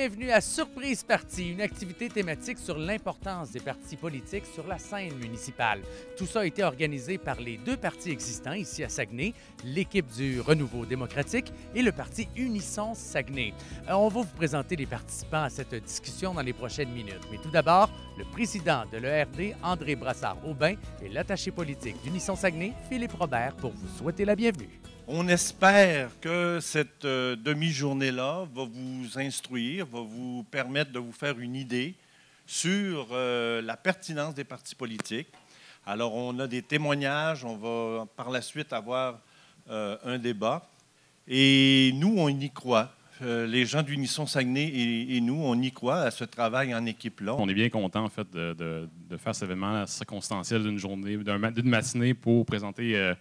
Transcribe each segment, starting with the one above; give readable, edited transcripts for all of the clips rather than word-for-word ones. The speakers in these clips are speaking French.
bienvenue à Surprise Parti, une activité thématique sur l'importance des partis politiques sur la scène municipale. Tout ça a été organisé par les deux partis existants ici à Saguenay, l'équipe du Renouveau démocratique et le parti Unisson Saguenay. On va vous présenter les participants à cette discussion dans les prochaines minutes. Mais tout d'abord, le président de l'ERD, André Brassard-Aubin, et l'attaché politique d'Unisson Saguenay, Philippe Robert, pour vous souhaiter la bienvenue. On espère que cette demi-journée-là va vous instruire, va vous permettre de vous faire une idée sur la pertinence des partis politiques. Alors, on a des témoignages, on va par la suite avoir un débat. Et nous, on y croit. Les gens d'Unisson Saguenay et nous, on y croit à ce travail en équipe-là. On est bien content en fait, de faire cet événement circonstanciel d'une journée, d'une matinée pour présenter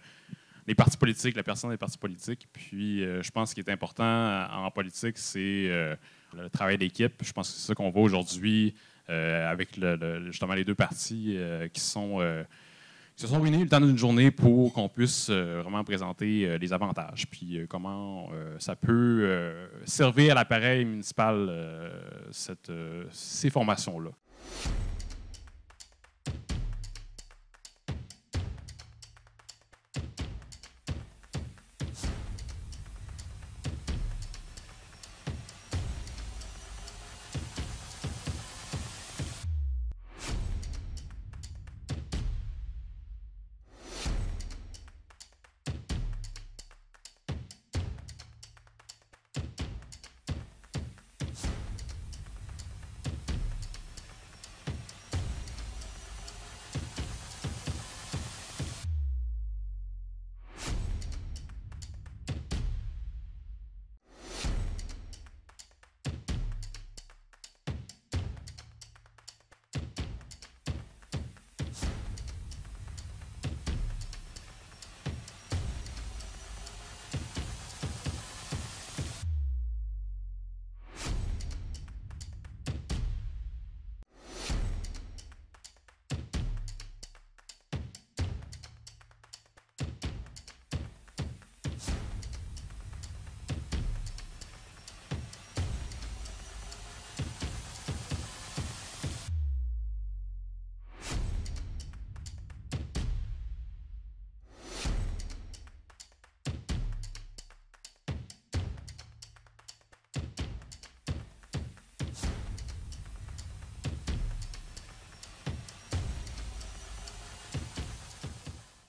les partis politiques, la personne des partis politiques. Puis, je pense ce qui est important en politique, c'est le travail d'équipe. Je pense que c'est ça qu'on voit aujourd'hui avec justement les deux partis qui se sont réunis le temps d'une journée pour qu'on puisse vraiment présenter les avantages. Puis, comment ça peut servir à l'appareil municipal, ces formations-là.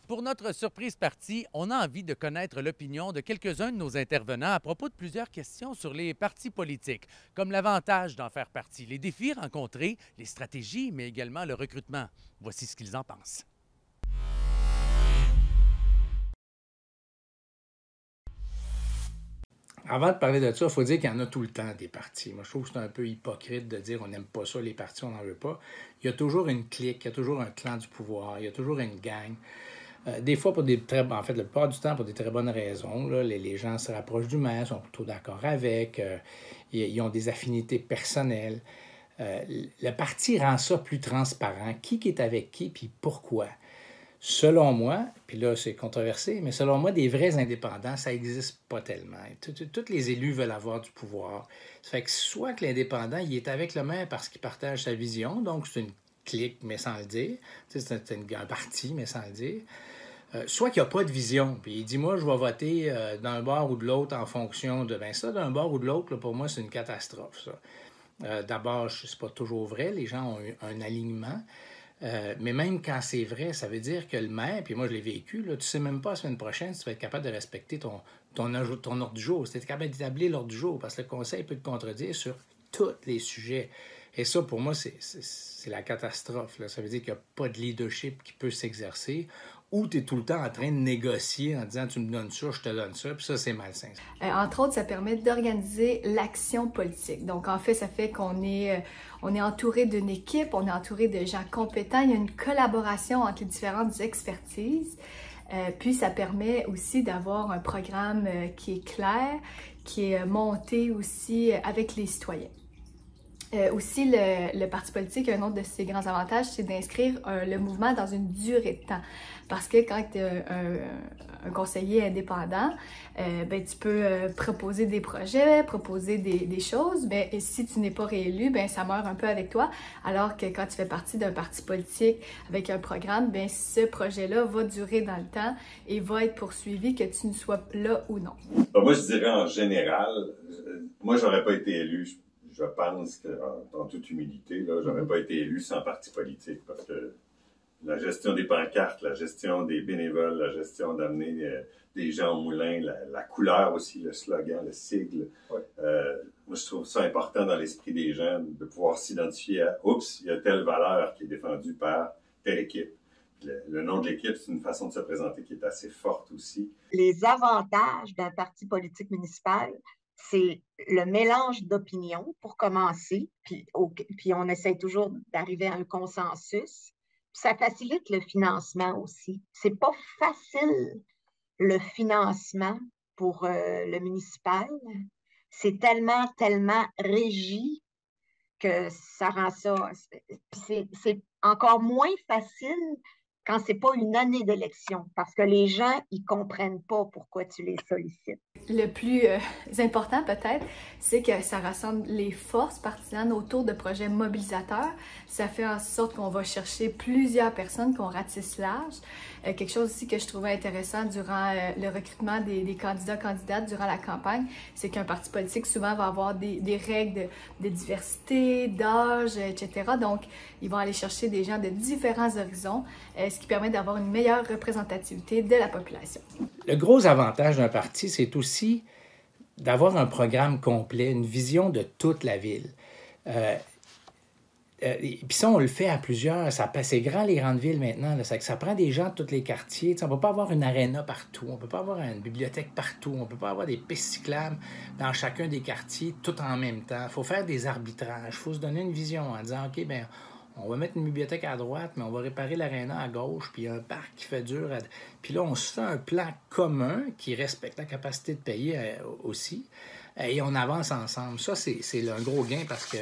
Pour notre surprise partie, on a envie de connaître l'opinion de quelques-uns de nos intervenants à propos de plusieurs questions sur les partis politiques, comme l'avantage d'en faire partie, les défis rencontrés, les stratégies, mais également le recrutement. Voici ce qu'ils en pensent. Avant de parler de ça, il faut dire qu'il y en a tout le temps des partis. Moi, je trouve que c'est un peu hypocrite de dire on n'aime pas ça, les partis, on n'en veut pas. Il y a toujours une clique, il y a toujours un clan du pouvoir, il y a toujours une gang. Des fois, la plupart du temps, pour des très bonnes raisons. Là, les gens se rapprochent du maire, sont plutôt d'accord avec, ils ont des affinités personnelles. Le parti rend ça plus transparent. Qui est avec qui, puis pourquoi? Selon moi, puis là, c'est controversé, mais selon moi, des vrais indépendants, ça n'existe pas tellement. Tous les élus veulent avoir du pouvoir. Ça fait que soit que l'indépendant, il est avec le maire parce qu'il partage sa vision, donc c'est une clique, mais sans le dire. C'est un parti, mais sans le dire. Soit qu'il n'y a pas de vision, puis il dit, moi, je vais voter d'un bord ou de l'autre en fonction de... Bien ça, d'un bord ou de l'autre, là, pour moi, c'est une catastrophe, ça. D'abord, c'est pas toujours vrai, les gens ont un alignement, mais même quand c'est vrai, ça veut dire que le maire, puis moi, je l'ai vécu, là, tu sais même pas la semaine prochaine si tu vas être capable de respecter ton ordre du jour, si tu es capable d'établir l'ordre du jour, parce que le conseil peut te contredire sur tous les sujets. Et ça, pour moi, c'est la catastrophe, là. Ça veut dire qu'il n'y a pas de leadership qui peut s'exercer, ou tu es tout le temps en train de négocier en disant « tu me donnes ça, je te donne ça », puis ça, c'est malsain. Entre autres, ça permet d'organiser l'action politique. Donc, en fait, ça fait qu'on est entouré d'une équipe, on est entouré de gens compétents, il y a une collaboration entre les différentes expertises. Puis, ça permet aussi d'avoir un programme qui est clair, qui est monté aussi avec les citoyens. Aussi, le parti politique, un autre de ses grands avantages, c'est d'inscrire le mouvement dans une durée de temps. Parce que quand tu es un conseiller indépendant, ben, tu peux proposer des projets, proposer des choses, mais si tu n'es pas réélu, ben, ça meurt un peu avec toi. Alors que quand tu fais partie d'un parti politique avec un programme, ben, ce projet-là va durer dans le temps et va être poursuivi, que tu ne sois là ou non. Moi, je dirais en général, moi, j'aurais pas été élu. Je pense que, en toute humilité, là, j'aurais pas été élu sans parti politique parce que la gestion des pancartes, la gestion des bénévoles, la gestion d'amener des gens au moulin, la couleur aussi, le slogan, le sigle. Ouais. Moi, je trouve ça important dans l'esprit des gens de pouvoir s'identifier à « Oups, il y a telle valeur qui est défendue par telle équipe ». Le nom de l'équipe, c'est une façon de se présenter qui est assez forte aussi. Les avantages d'un parti politique municipal, c'est le mélange d'opinions, pour commencer, puis on essaie toujours d'arriver à un consensus. Puis ça facilite le financement aussi. C'est pas facile, le financement pour le municipal. C'est tellement régi que ça rend ça... C'est encore moins facile quand c'est pas une année d'élection, parce que les gens, ils comprennent pas pourquoi tu les sollicites. Le plus important peut-être, c'est que ça rassemble les forces partisanes autour de projets mobilisateurs. Ça fait en sorte qu'on va chercher plusieurs personnes, qu'on ratisse large. Quelque chose aussi que je trouvais intéressant durant le recrutement des candidats-candidates durant la campagne, c'est qu'un parti politique souvent va avoir des règles de diversité, d'âge, etc. Donc, ils vont aller chercher des gens de différents horizons, ce qui permet d'avoir une meilleure représentativité de la population. Le gros avantage d'un parti, c'est aussi d'avoir un programme complet, une vision de toute la ville. Puis ça, on le fait à plusieurs. C'est grand, les grandes villes, maintenant. Là, ça prend des gens de tous les quartiers. T'sais, on ne peut pas avoir une aréna partout. On ne peut pas avoir une bibliothèque partout. On ne peut pas avoir des pistes cyclables dans chacun des quartiers, tout en même temps. Il faut faire des arbitrages. Il faut se donner une vision en disant, OK, bien, on va mettre une bibliothèque à droite, mais on va réparer l'aréna à gauche, puis un parc qui fait dur. Puis là, on se fait un plan commun qui respecte la capacité de payer aussi. Et on avance ensemble. Ça, c'est un gros gain parce que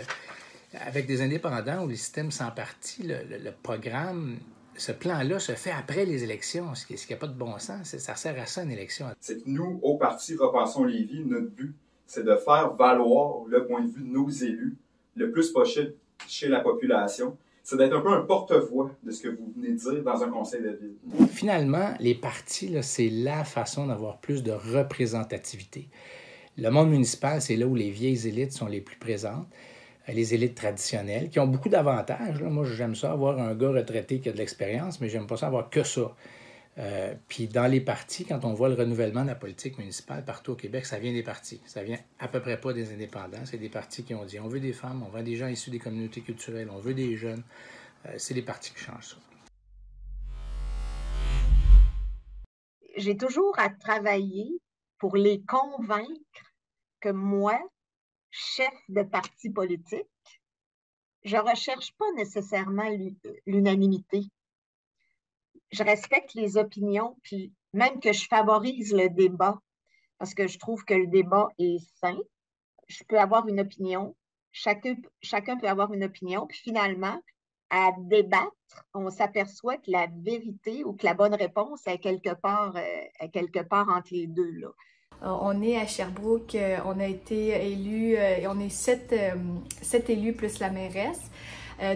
avec des indépendants ou les systèmes sans parti, le programme, ce plan-là se fait après les élections, ce qui n'a pas de bon sens. Ça sert à ça, une élection. C'est que nous, au parti Repensons Lévis, notre but, c'est de faire valoir le point de vue de nos élus le plus possible chez la population. C'est d'être un peu un porte-voix de ce que vous venez de dire dans un conseil de ville. Finalement, les partis, là, c'est la façon d'avoir plus de représentativité. Le monde municipal, c'est là où les vieilles élites sont les plus présentes. Les élites traditionnelles, qui ont beaucoup d'avantages. Moi, j'aime ça avoir un gars retraité qui a de l'expérience, mais j'aime pas ça avoir que ça. Puis dans les partis, quand on voit le renouvellement de la politique municipale partout au Québec, ça vient des partis. Ça vient à peu près pas des indépendants. C'est des partis qui ont dit on veut des femmes, on veut des gens issus des communautés culturelles, on veut des jeunes. C'est les partis qui changent ça. J'ai toujours à travailler pour les convaincre que moi, chef de parti politique, je ne recherche pas nécessairement l'unanimité. Je respecte les opinions, puis même que je favorise le débat, parce que je trouve que le débat est sain. Je peux avoir une opinion, chacun peut avoir une opinion, puis finalement, à débattre, on s'aperçoit que la vérité ou que la bonne réponse est quelque part entre les deux, là. On est à Sherbrooke, on a été élus, on est 7 élus plus la mairesse.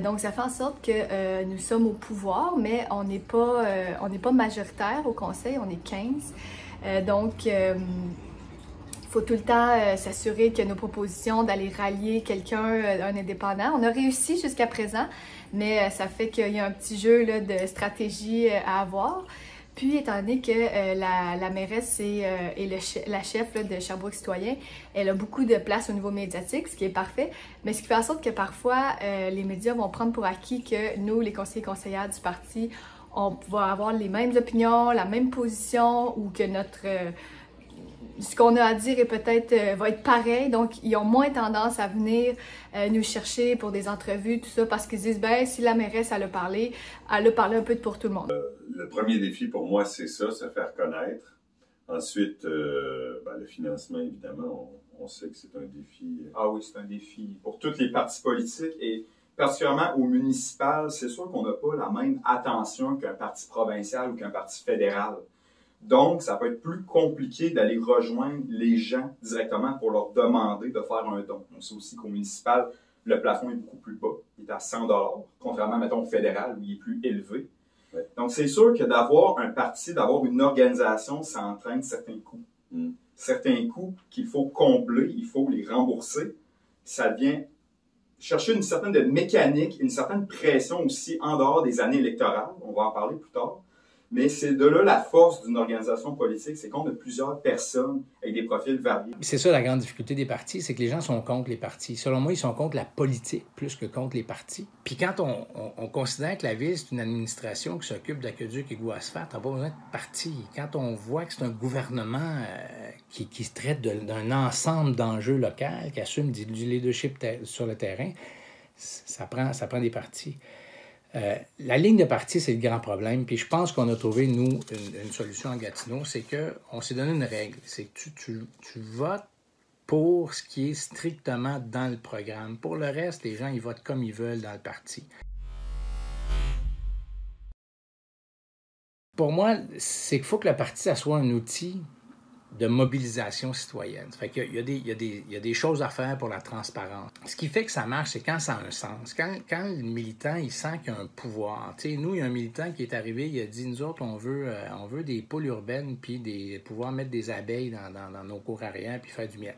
Donc, ça fait en sorte que nous sommes au pouvoir, mais on n'est pas majoritaire au conseil, on est 15. Donc, il faut tout le temps s'assurer que nos propositions d'aller rallier quelqu'un, un indépendant, on a réussi jusqu'à présent, mais ça fait qu'il y a un petit jeu là, de stratégie à avoir. Puis, étant donné que la mairesse et la chef là, de Sherbrooke Citoyen, elle a beaucoup de place au niveau médiatique, ce qui est parfait, mais ce qui fait en sorte que parfois, les médias vont prendre pour acquis que nous, les conseillers et conseillères du parti, on va avoir les mêmes opinions, la même position, ou que ce qu'on a à dire est peut-être va être pareil, donc ils ont moins tendance à venir nous chercher pour des entrevues, tout ça, parce qu'ils disent, ben si la mairesse, elle a parlé un peu pour tout le monde. Le premier défi pour moi, c'est ça, se faire connaître. Ensuite, le financement, évidemment, on sait que c'est un défi. Ah oui, c'est un défi pour tous les partis politiques et particulièrement au municipal. C'est sûr qu'on n'a pas la même attention qu'un parti provincial ou qu'un parti fédéral. Donc, ça peut être plus compliqué d'aller rejoindre les gens directement pour leur demander de faire un don. On sait aussi qu'au municipal, le plafond est beaucoup plus bas. Il est à 100 $, contrairement, mettons, au fédéral où il est plus élevé. Ouais. Donc, c'est sûr que d'avoir un parti, d'avoir une organisation, ça entraîne certains coûts. Certains coûts qu'il faut combler, il faut les rembourser. Ça vient chercher une certaine de mécanique, une certaine pression aussi en dehors des années électorales. On va en parler plus tard. Mais c'est de là la force d'une organisation politique, c'est qu'on a plusieurs personnes avec des profils variés. C'est ça la grande difficulté des partis, c'est que les gens sont contre les partis. Selon moi, ils sont contre la politique plus que contre les partis. Puis quand on considère que la ville, c'est une administration qui s'occupe d'aqueducs et asphalte, on n'a pas besoin de parti. Quand on voit que c'est un gouvernement qui se traite d'un ensemble d'enjeux locaux, qui assume du leadership sur le terrain, ça prend des partis. La ligne de parti, c'est le grand problème. Puis je pense qu'on a trouvé, nous, une solution à Gatineau, c'est qu'on s'est donné une règle. C'est que tu votes pour ce qui est strictement dans le programme. Pour le reste, les gens, ils votent comme ils veulent dans le parti. Pour moi, c'est qu'il faut que le parti, ça soit un outil de mobilisation citoyenne. Ça fait qu'il y a des choses à faire pour la transparence. Ce qui fait que ça marche, c'est quand ça a un sens. Quand le militant, il sent qu'il y a un pouvoir. Tu sais, nous, il y a un militant qui est arrivé, il a dit, nous autres, on veut des poules urbaines, puis pouvoir mettre des abeilles dans nos cours arrière, puis faire du miel.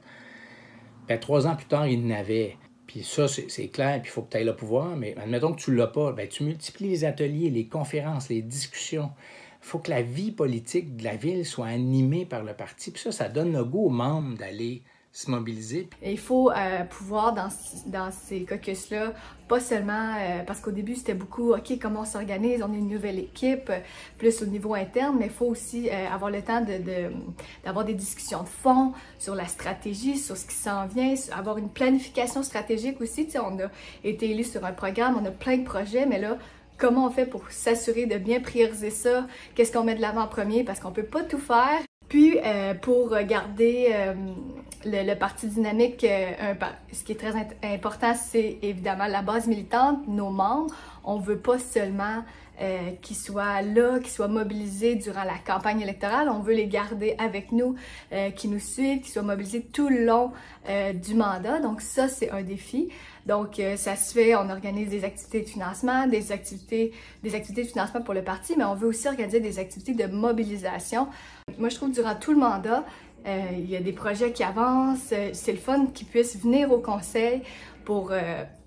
Bien, 3 ans plus tard, il n'avait. Puis ça, c'est clair, puis il faut que tu aies le pouvoir, mais admettons que tu ne l'as pas, bien, tu multiplies les ateliers, les conférences, les discussions. Il faut que la vie politique de la ville soit animée par le parti. Puis ça donne le goût aux membres d'aller se mobiliser. Et il faut pouvoir, dans ces caucus-là, pas seulement, parce qu'au début, c'était beaucoup, OK, comment on s'organise, on est une nouvelle équipe, plus au niveau interne, mais il faut aussi avoir le temps d'avoir des discussions de fond sur la stratégie, sur ce qui s'en vient, avoir une planification stratégique aussi. Tu sais, on a été élus sur un programme, on a plein de projets, mais là, comment on fait pour s'assurer de bien prioriser ça? Qu'est-ce qu'on met de l'avant en premier? Parce qu'on ne peut pas tout faire. Puis, pour garder le parti dynamique, ce qui est très important, c'est évidemment la base militante, nos membres. On ne veut pas seulement qu'ils soient là, qu'ils soient mobilisés durant la campagne électorale. On veut les garder avec nous, qui nous suivent, qui soient mobilisés tout le long du mandat. Donc ça, c'est un défi. Donc, ça se fait, on organise des activités de financement, des activités de financement pour le parti, mais on veut aussi organiser des activités de mobilisation. Moi, je trouve que durant tout le mandat, il y a des projets qui avancent. C'est le fun qu'ils puissent venir au conseil pour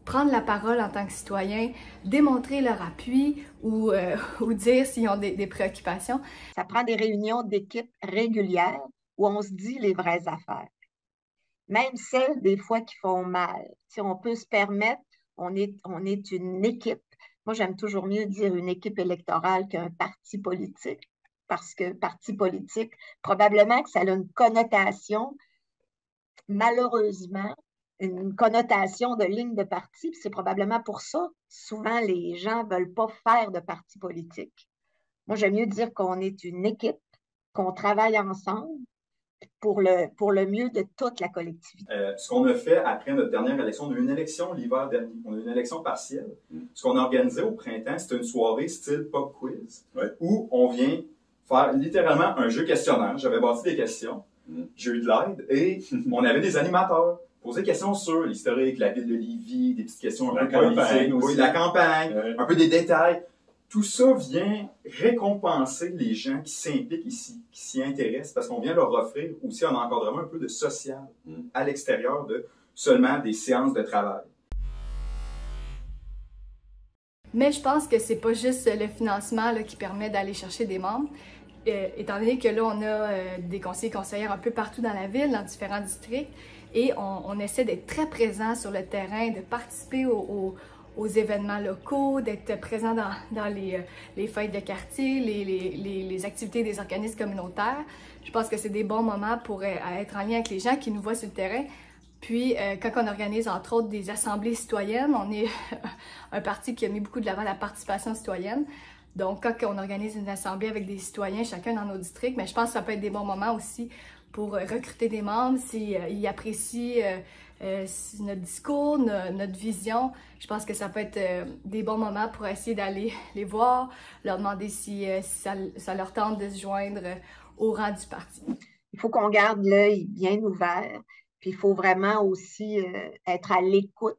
prendre la parole en tant que citoyen, démontrer leur appui ou dire s'ils ont des préoccupations. Ça prend des réunions d'équipe régulières où on se dit les vraies affaires. Même celles, des fois, qui font mal. Si on peut se permettre, on est une équipe. Moi, j'aime toujours mieux dire une équipe électorale qu'un parti politique, parce que parti politique, probablement que ça a une connotation, malheureusement, une connotation de ligne de parti, puis c'est probablement pour ça, souvent, les gens ne veulent pas faire de parti politique. Moi, j'aime mieux dire qu'on est une équipe, qu'on travaille ensemble, pour le mieux de toute la collectivité. Ce qu'on a fait après notre dernière élection, on a eu une élection l'hiver dernier, on a eu une élection partielle. Ce qu'on a organisé au printemps, c'était une soirée style pop quiz, où on vient faire littéralement un jeu questionnaire. J'avais bâti des questions, j'ai eu de l'aide, et on avait des animateurs. Poser des questions sur l'historique, la ville de Lévis, des petites questions un peu politiques, aussi, la campagne, un peu des détails. Tout ça vient récompenser les gens qui s'impliquent ici, qui s'y intéressent, parce qu'on vient leur offrir aussi un encadrement un peu de social à l'extérieur de seulement des séances de travail. Mais je pense que c'est pas juste le financement là, qui permet d'aller chercher des membres. Étant donné que là, on a des conseillers et conseillères un peu partout dans la ville, dans différents districts, et on essaie d'être très présent sur le terrain, de participer aux événements locaux, d'être présent dans les fêtes de quartier, les activités des organismes communautaires. Je pense que c'est des bons moments pour être en lien avec les gens qui nous voient sur le terrain. Puis, quand on organise, entre autres, des assemblées citoyennes, on est un parti qui a mis beaucoup de l'avant la participation citoyenne. Donc, quand on organise une assemblée avec des citoyens, chacun dans nos districts, mais je pense que ça peut être des bons moments aussi pour recruter des membres, s'ils apprécient notre discours, notre vision. Je pense que ça peut être des bons moments pour essayer d'aller les voir, leur demander si ça leur tente de se joindre au rang du parti. Il faut qu'on garde l'œil bien ouvert, puis il faut vraiment aussi être à l'écoute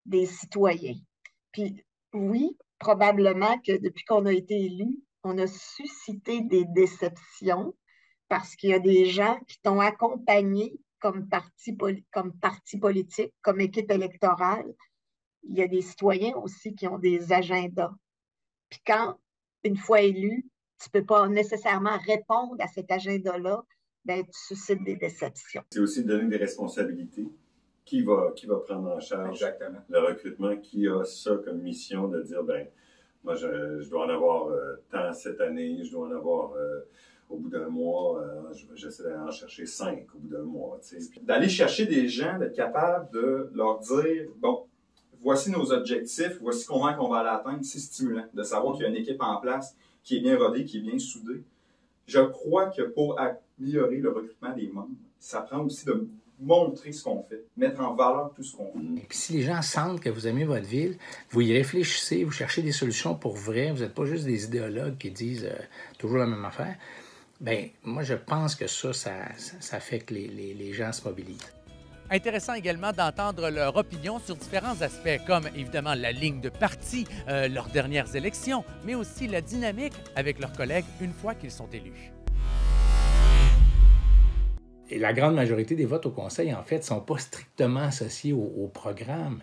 des citoyens. Puis oui, probablement que depuis qu'on a été élus, on a suscité des déceptions parce qu'il y a des gens qui t'ont accompagné comme parti politique, comme équipe électorale. Il y a des citoyens aussi qui ont des agendas. Puis quand, une fois élu, tu ne peux pas nécessairement répondre à cet agenda-là, ben, tu suscites des déceptions. C'est aussi de donner des responsabilités. Qui va prendre en charge Exactement. le recrutement? Qui a ça comme mission de dire, ben moi, je dois en avoir tant cette année, je dois en avoir au bout d'un mois, j'essaie d'aller en chercher 5 au bout d'un mois. D'aller chercher des gens, d'être capable de leur dire, bon, voici nos objectifs, voici comment on va l'atteindre, c'est stimulant de savoir qu'il y a une équipe en place qui est bien rodée, qui est bien soudée. Je crois que pour améliorer le recrutement des membres, ça prend aussi de montrer ce qu'on fait, mettre en valeur tout ce qu'on fait. Et puis si les gens sentent que vous aimez votre ville, vous y réfléchissez, vous cherchez des solutions pour vrai, vous n'êtes pas juste des idéologues qui disent toujours la même affaire, bien, moi je pense que ça fait que les gens se mobilisent. Intéressant également d'entendre leur opinion sur différents aspects, comme évidemment la ligne de parti, leurs dernières élections, mais aussi la dynamique avec leurs collègues une fois qu'ils sont élus. Et la grande majorité des votes au conseil, en fait, ne sont pas strictement associés au programme.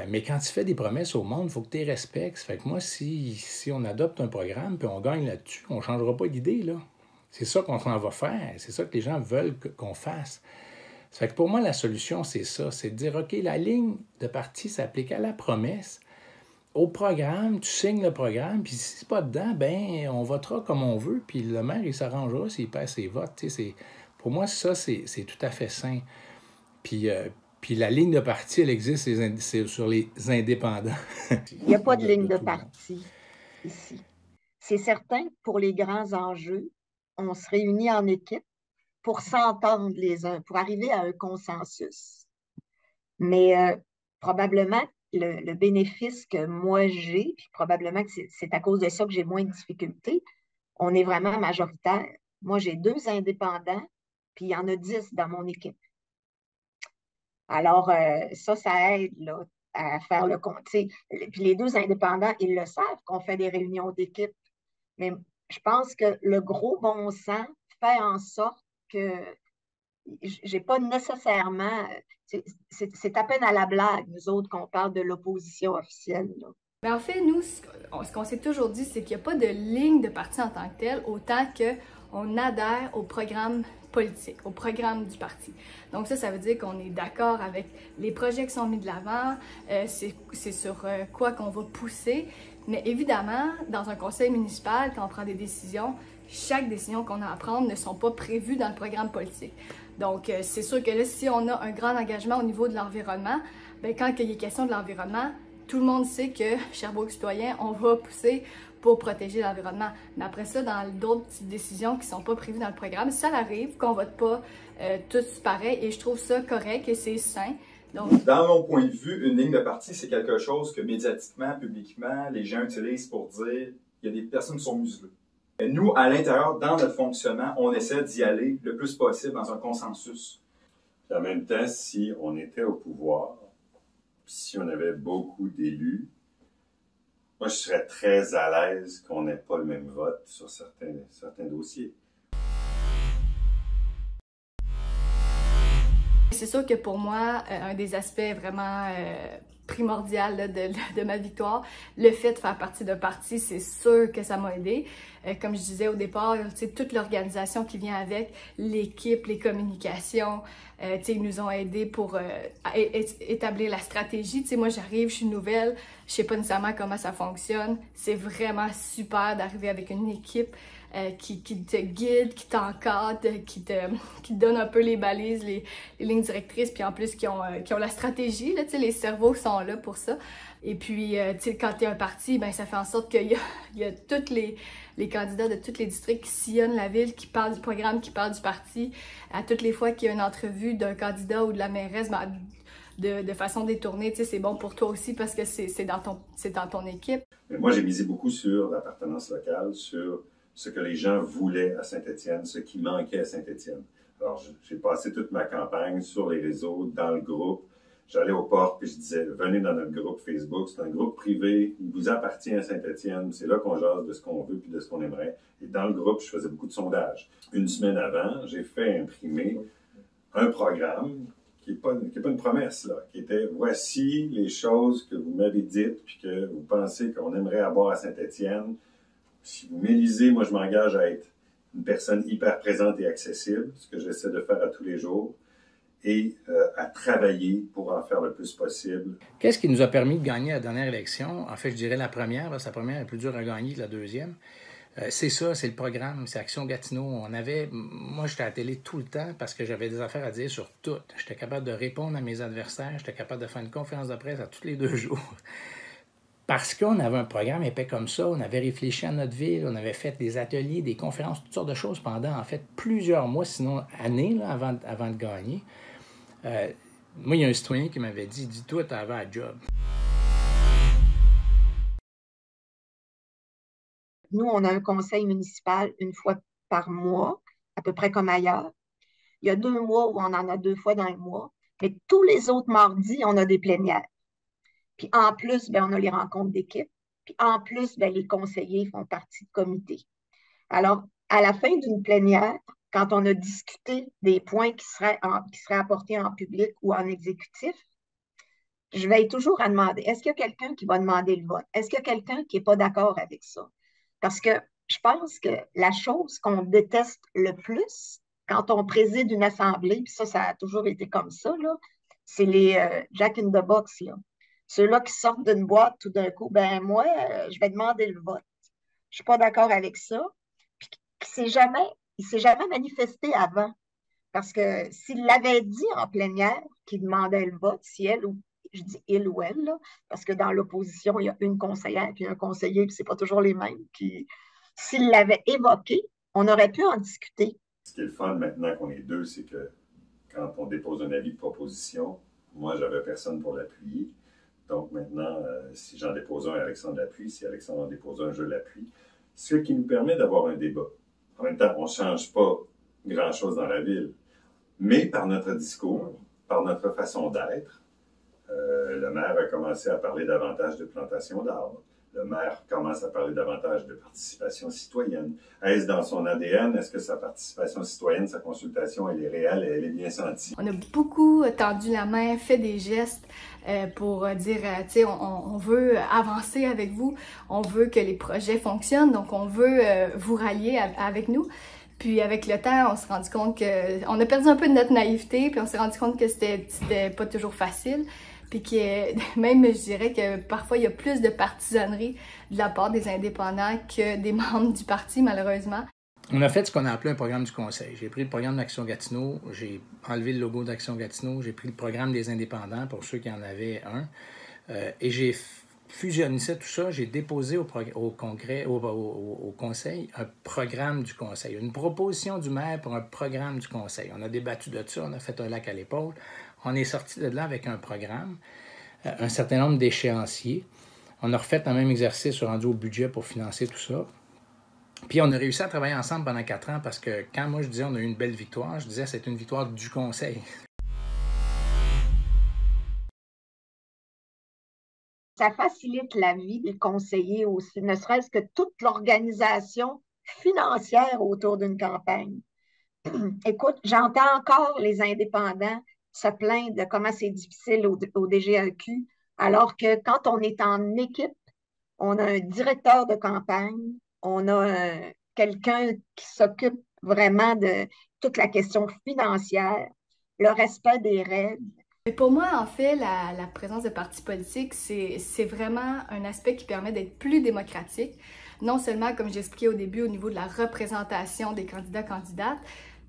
Mais quand tu fais des promesses au monde, il faut que tu les respectes. Ça fait que moi, si on adopte un programme puis on gagne là-dessus, on ne changera pas d'idée, là. C'est ça qu'on s'en va faire. C'est ça que les gens veulent qu'on fasse. Ça fait que pour moi, la solution, c'est ça. C'est de dire, OK, la ligne de parti s'applique à la promesse. Au programme, tu signes le programme, puis si c'est pas dedans, ben on votera comme on veut, puis le maire, il s'arrangera s'il passe ses votes. Tu sais, pour moi, ça, c'est tout à fait sain. Puis la ligne de parti, elle existe c'est sur les indépendants. Il n'y a pas de ligne de parti ici. C'est certain que pour les grands enjeux, on se réunit en équipe pour s'entendre les uns, pour arriver à un consensus. Mais probablement, le bénéfice que moi j'ai, puis probablement que c'est à cause de ça que j'ai moins de difficultés, on est vraiment majoritaire. Moi, j'ai 2 indépendants, puis il y en a 10 dans mon équipe. Alors, ça aide là, à faire le compte. Puis les 2 indépendants, ils le savent qu'on fait des réunions d'équipe. Mais je pense que le gros bon sens fait en sorte que j'ai pas nécessairement... C'est à peine à la blague, nous autres, qu'on parle de l'opposition officielle, là. Mais en fait, nous, ce qu'on s'est toujours dit, c'est qu'il n'y a pas de ligne de parti en tant que telle, autant qu'on adhère au programme politique, au programme du parti. Donc ça veut dire qu'on est d'accord avec les projets qui sont mis de l'avant, c'est sur quoi qu'on va pousser. Mais évidemment, dans un conseil municipal, quand on prend des décisions, chaque décision qu'on a à prendre ne sont pas prévues dans le programme politique. Donc, c'est sûr que là, si on a un grand engagement au niveau de l'environnement, bien, quand il y a question de l'environnement, tout le monde sait que Sherbrooke Citoyen, on va pousser pour protéger l'environnement. Mais après ça, dans d'autres petites décisions qui ne sont pas prévues dans le programme, ça arrive qu'on ne vote pas tous pareil et je trouve ça correct et c'est sain. Donc... Dans mon point de vue, une ligne de parti, c'est quelque chose que médiatiquement, publiquement, les gens utilisent pour dire qu'il y a des personnes qui sont muselées. Et nous, à l'intérieur, dans notre fonctionnement, on essaie d'y aller le plus possible dans un consensus. Et en même temps, si on était au pouvoir, si on avait beaucoup d'élus, moi, je serais très à l'aise qu'on n'ait pas le même vote sur certains dossiers. C'est sûr que pour moi, un des aspects vraiment primordial là, de ma victoire, le fait de faire partie d'un parti, c'est sûr que ça m'a aidé. Comme je disais au départ, toute l'organisation qui vient avec, l'équipe, les communications, ils nous ont aidés pour établir la stratégie. Moi, j'arrive, je suis nouvelle, je sais pas nécessairement comment ça fonctionne. C'est vraiment super d'arriver avec une équipe qui te guide, qui t'encadre, qui te donne un peu les balises, les lignes directrices, puis en plus qui ont la stratégie, là, les cerveaux sont là pour ça. Et puis, tu sais, quand tu es un parti, ben ça fait en sorte qu'il y a tous les candidats de tous les districts qui sillonnent la ville, qui parlent du programme, qui parlent du parti. À toutes les fois qu'il y a une entrevue d'un candidat ou de la mairesse, ben, de façon détournée, tu sais, c'est bon pour toi aussi parce que c'est dans ton équipe. Mais moi, j'ai misé beaucoup sur l'appartenance locale, sur ce que les gens voulaient à Saint-Étienne, ce qui manquait à Saint-Étienne. Alors, j'ai passé toute ma campagne sur les réseaux, dans le groupe. J'allais aux portes puis je disais, venez dans notre groupe Facebook. C'est un groupe privé, il vous appartient à Saint-Étienne. C'est là qu'on jase de ce qu'on veut puis de ce qu'on aimerait. Et dans le groupe, je faisais beaucoup de sondages. Une semaine avant, j'ai fait imprimer un programme qui n'est pas une promesse, là, qui était « Voici les choses que vous m'avez dites puis que vous pensez qu'on aimerait avoir à Saint-Étienne. Si vous m'élisez, moi, je m'engage à être une personne hyper présente et accessible, ce que j'essaie de faire à tous les jours, et à travailler pour en faire le plus possible. » Qu'est-ce qui nous a permis de gagner la dernière élection? En fait, je dirais la première, parce que la première est plus dure à gagner que la deuxième. C'est ça, c'est le programme, c'est Action Gatineau. Moi, j'étais à la télé tout le temps parce que j'avais des affaires à dire sur tout. J'étais capable de répondre à mes adversaires, j'étais capable de faire une conférence de presse à tous les 2 jours. Parce qu'on avait un programme épais comme ça, on avait réfléchi à notre ville, on avait fait des ateliers, des conférences, toutes sortes de choses pendant, en fait, plusieurs mois, sinon années, là, avant de gagner. Moi, il y a un citoyen qui m'avait dit « Dis-toi, tu avais un job. » Nous, on a un conseil municipal une fois par mois, à peu près comme ailleurs. Il y a 2 mois où on en a 2 fois dans le mois. Mais tous les autres mardis, on a des plénières. Puis en plus, ben, on a les rencontres d'équipe. Puis en plus, ben, les conseillers font partie du comité. Alors, à la fin d'une plénière, quand on a discuté des points qui seraient apportés en public ou en exécutif, je vais toujours à demander, est-ce qu'il y a quelqu'un qui va demander le vote? Est-ce qu'il y a quelqu'un qui n'est pas d'accord avec ça? Parce que je pense que la chose qu'on déteste le plus quand on préside une assemblée, puis ça a toujours été comme ça, là, c'est les Jack in the Box, là. Ceux-là qui sortent d'une boîte tout d'un coup, ben moi, je vais demander le vote. Je suis pas d'accord avec ça. Puis il s'est jamais manifesté avant. Parce que s'il l'avait dit en plénière qu'il demandait le vote, si elle ou je dis il ou elle, là, parce que dans l'opposition, il y a une conseillère puis un conseiller, puis c'est pas toujours les mêmes. Puis s'il l'avait évoqué, on aurait pu en discuter. Ce qui est le fun maintenant qu'on est 2, c'est que quand on dépose un avis de proposition, moi, j'avais personne pour l'appuyer. Donc maintenant, si j'en dépose un, Alexandre l'appuie. Si Alexandre en dépose un, je l'appuie. Ce qui nous permet d'avoir un débat. En même temps, on ne change pas grand-chose dans la ville. Mais par notre discours, par notre façon d'être, le maire a commencé à parler davantage de plantation d'arbres. Le maire commence à parler davantage de participation citoyenne. Est-ce dans son ADN? Est-ce que sa participation citoyenne, sa consultation, elle est réelle et elle est bien sentie? On a beaucoup tendu la main, fait des gestes pour dire, tu sais, on veut avancer avec vous, on veut que les projets fonctionnent, donc on veut vous rallier avec nous. Puis avec le temps, on s'est rendu compte qu'on a perdu un peu de notre naïveté, puis on s'est rendu compte que c'était pas toujours facile. Puis que même, je dirais que parfois, il y a plus de partisanerie de la part des indépendants que des membres du parti, malheureusement. On a fait ce qu'on a appelé un programme du conseil. J'ai pris le programme d'Action Gatineau, j'ai enlevé le logo d'Action Gatineau, j'ai pris le programme des indépendants pour ceux qui en avaient un, et j'ai fusionné tout ça, j'ai déposé au conseil un programme du conseil, une proposition du maire pour un programme du conseil. On a débattu de ça, on a fait un lac à l'épaule. On est sorti de là avec un programme, un certain nombre d'échéanciers. On a refait le même exercice rendu au budget pour financer tout ça. Puis on a réussi à travailler ensemble pendant 4 ans parce que quand moi je disais on a eu une belle victoire, je disais c'est une victoire du conseil. Ça facilite la vie des conseillers aussi, ne serait-ce que toute l'organisation financière autour d'une campagne. Écoute, j'entends encore les indépendants se plaindre de comment c'est difficile au DGAQ, alors que quand on est en équipe, on a un directeur de campagne, on a quelqu'un qui s'occupe vraiment de toute la question financière, le respect des règles. Et pour moi, en fait, la présence de partis politiques, c'est vraiment un aspect qui permet d'être plus démocratique. Non seulement, comme j'expliquais au début, au niveau de la représentation des candidats-candidates,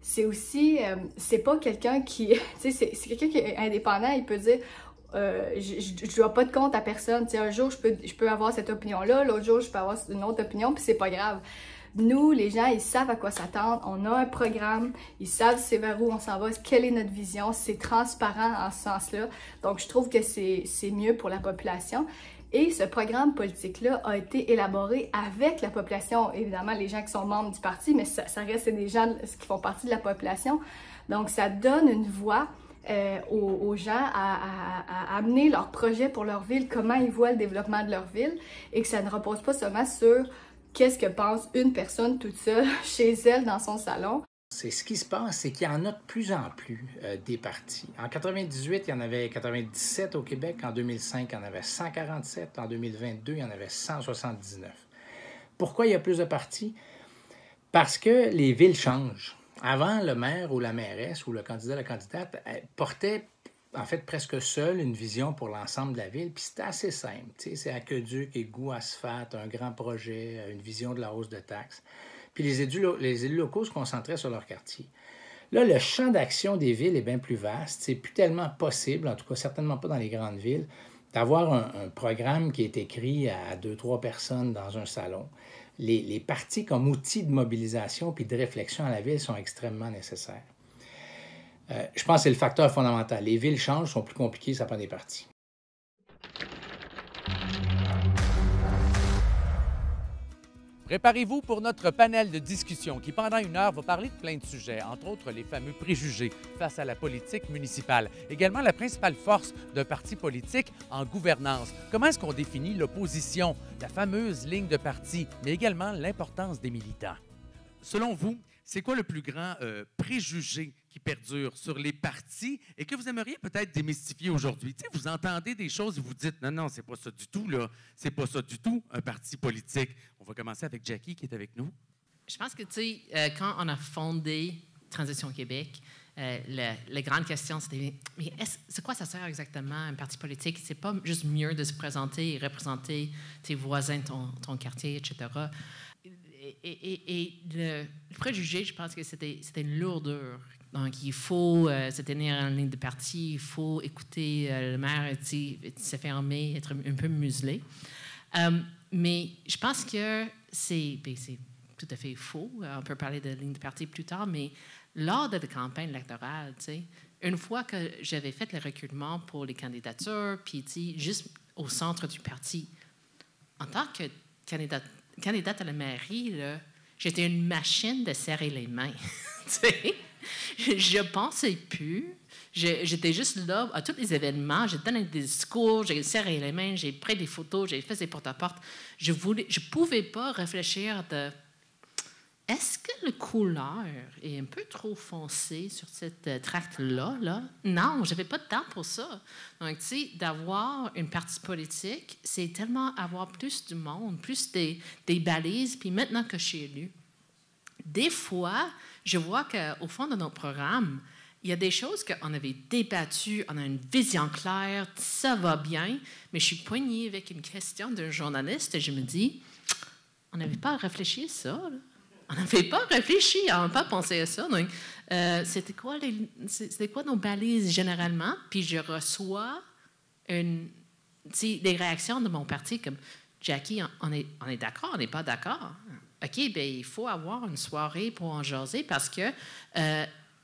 c'est aussi, c'est pas quelqu'un qui, tu sais, c'est quelqu'un qui est indépendant, il peut dire, je ne dois pas de compte à personne. T'sais, un jour, je peux avoir cette opinion-là, l'autre jour, je peux avoir une autre opinion, puis c'est pas grave. Nous, les gens, ils savent à quoi s'attendre. On a un programme, ils savent c'est vers où on s'en va, quelle est notre vision, c'est transparent en ce sens-là. Donc, je trouve que c'est mieux pour la population. Et ce programme politique-là a été élaboré avec la population. Évidemment, les gens qui sont membres du parti, mais ça reste des gens qui font partie de la population. Donc, ça donne une voix aux gens à amener leurs projets pour leur ville, comment ils voient le développement de leur ville, et que ça ne repose pas seulement sur qu'est-ce que pense une personne toute seule chez elle dans son salon. C'est ce qui se passe, c'est qu'il y en a de plus en plus des partis. En 98, il y en avait 97 au Québec. En 2005, il y en avait 147. En 2022, il y en avait 179. Pourquoi il y a plus de partis? Parce que les villes changent. Avant, le maire ou la mairesse ou le candidat, la candidate portait en fait presque seul une vision pour l'ensemble de la ville. Puis c'était assez simple. C'est aqueduc, égout, asphalte, un grand projet, une vision de la hausse de taxes. Puis les élus locaux se concentraient sur leur quartier. Là, le champ d'action des villes est bien plus vaste. C'est plus tellement possible, en tout cas certainement pas dans les grandes villes, d'avoir un programme qui est écrit à 2-3 personnes dans un salon. Les partis comme outils de mobilisation puis de réflexion à la ville sont extrêmement nécessaires. Je pense que c'est le facteur fondamental. Les villes changent, sont plus compliquées, ça prend des partis. Préparez-vous pour notre panel de discussion qui, pendant 1 heure, va parler de plein de sujets, entre autres les fameux préjugés face à la politique municipale. Également, la principale force d'un parti politique en gouvernance. Comment est-ce qu'on définit l'opposition, la fameuse ligne de parti, mais également l'importance des militants. Selon vous, c'est quoi le plus grand préjugé qui perdure sur les partis et que vous aimeriez peut-être démystifier aujourd'hui? Tu sais, vous entendez des choses et vous dites « Non, c'est pas ça du tout, là. C'est pas ça du tout, un parti politique. » On va commencer avec Jackie qui est avec nous. Je pense que, tu sais, quand on a fondé Transition Québec, la grande question, c'était « Mais c'est quoi ça sert exactement, un parti politique? C'est pas juste mieux de se présenter et représenter tes voisins, ton quartier, etc. » Et le préjugé, je pense que c'était une lourdeur. Donc, il faut se tenir en ligne de parti, il faut écouter le maire se fermer, être un peu muselé. Mais je pense que c'est tout à fait faux. On peut parler de ligne de parti plus tard, mais lors de la campagne électorale, une fois que j'avais fait le recrutement pour les candidatures, puis juste au centre du parti, en tant que candidate à la mairie, j'étais une machine de serrer les mains. Je pensais plus. J'étais juste là à tous les événements. J'ai donné des discours, j'ai serré les mains, j'ai pris des photos, j'ai fait des porte-à-porte. Je pouvais pas réfléchir de est-ce que la couleur est un peu trop foncée sur cette tract-là? Là? Non, j'avais pas de temps pour ça. Donc, tu sais, d'avoir une partie politique, c'est tellement avoir plus du monde, plus des balises. Puis maintenant que je suis élue, des fois, je vois qu'au fond de notre programme, il y a des choses qu'on avait débattues, on a une vision claire, ça va bien, mais je suis poignée avec une question d'un journaliste et je me dis, on n'avait pas réfléchi à ça, là. On n'avait pas réfléchi, on n'a pas pensé à ça. Donc, c'était quoi nos balises généralement? Puis je reçois des réactions de mon parti comme Jackie, on est d'accord, on n'est pas d'accord. OK, bien, il faut avoir une soirée pour en jaser parce que,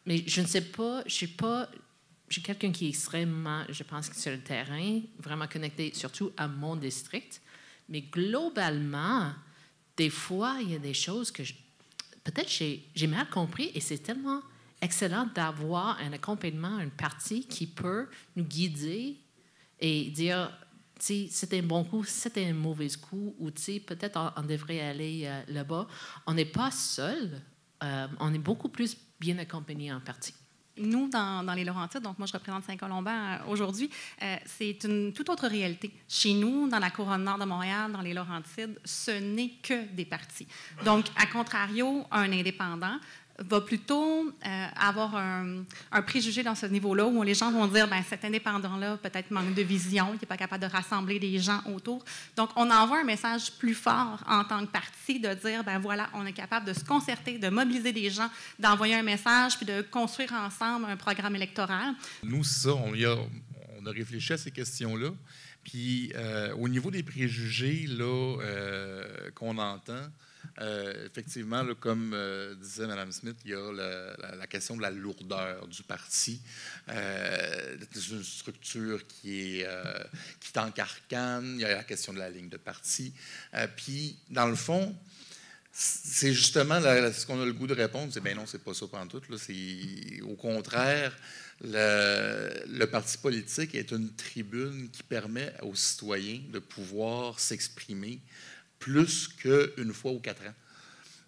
mais je ne sais pas, je suis quelqu'un qui est extrêmement, je pense, sur le terrain, vraiment connecté surtout à mon district. Mais globalement, des fois, il y a des choses que peut-être j'ai mal compris et c'est tellement excellent d'avoir un accompagnement, un parti qui peut nous guider et dire, tu sais, c'était un bon coup, c'était un mauvais coup, ou tu sais, peut-être on devrait aller là-bas. On n'est pas seul, on est beaucoup plus bien accompagné en parti. Nous, dans les Laurentides, donc moi, je représente Saint-Colomban aujourd'hui, c'est une toute autre réalité. Chez nous, dans la couronne nord de Montréal, dans les Laurentides, ce n'est que des partis. Donc, à contrario, un indépendant va plutôt avoir un préjugé dans ce niveau-là où les gens vont dire, bien, cet indépendant-là peut-être manque de vision, il n'est pas capable de rassembler des gens autour. Donc, on envoie un message plus fort en tant que parti de dire, bien voilà, on est capable de se concerter, de mobiliser des gens, d'envoyer un message puis de construire ensemble un programme électoral. Nous, ça, on réfléchir à ces questions-là. Puis, au niveau des préjugés là, qu'on entend, effectivement, là, comme disait Mme Smith, il y a la question de la lourdeur du parti. C'est une structure qui est en carcane. Il y a la question de la ligne de parti. Puis, dans le fond, c'est justement ce qu'on a le goût de répondre, c'est bien non, c'est pas ça pantoute. Là. Au contraire, le parti politique est une tribune qui permet aux citoyens de pouvoir s'exprimer plus qu'une fois ou 4 ans.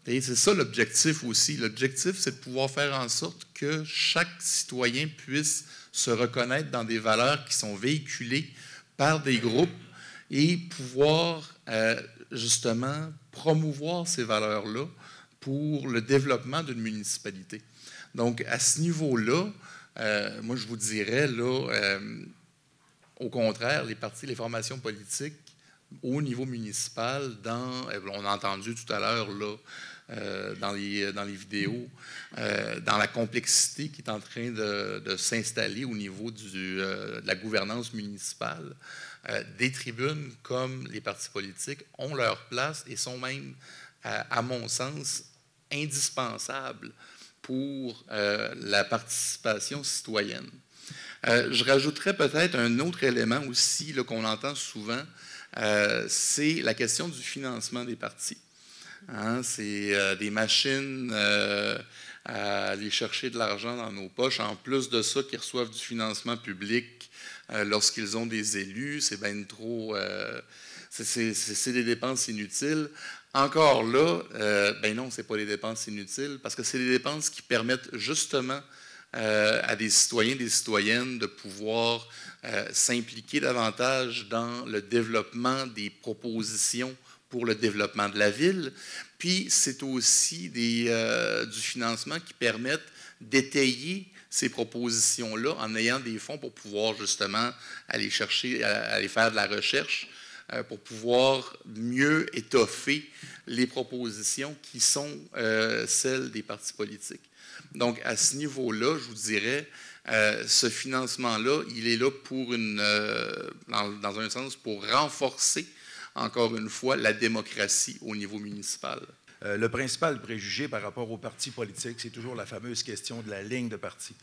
Et c'est ça l'objectif aussi. L'objectif, c'est de pouvoir faire en sorte que chaque citoyen puisse se reconnaître dans des valeurs qui sont véhiculées par des groupes et pouvoir justement promouvoir ces valeurs-là pour le développement d'une municipalité. Donc, à ce niveau-là, moi, je vous dirais, là, au contraire, les formations politiques au niveau municipal, on a entendu tout à l'heure là, dans les vidéos, dans la complexité qui est en train de s'installer au niveau de la gouvernance municipale, des tribunes comme les partis politiques ont leur place et sont même, à mon sens, indispensables pour la participation citoyenne. Je rajouterais peut-être un autre élément aussi là, qu'on entend souvent, c'est la question du financement des partis. Hein, c'est des machines à aller chercher de l'argent dans nos poches. En plus de ça, qui reçoivent du financement public lorsqu'ils ont des élus, c'est bien trop... c'est des dépenses inutiles. Encore là, ben non, ce n'est pas des dépenses inutiles, parce que c'est des dépenses qui permettent justement à des citoyens, des citoyennes de pouvoir s'impliquer davantage dans le développement des propositions pour le développement de la ville. Puis, c'est aussi du financement qui permettent d'étayer ces propositions-là en ayant des fonds pour pouvoir justement aller chercher, aller faire de la recherche, pour pouvoir mieux étoffer les propositions qui sont celles des partis politiques. Donc, à ce niveau-là, je vous dirais, ce financement-là, il est là pour dans un sens, pour renforcer, encore une fois, la démocratie au niveau municipal. Le principal préjugé par rapport aux partis politiques, c'est toujours la fameuse question de la ligne de parti.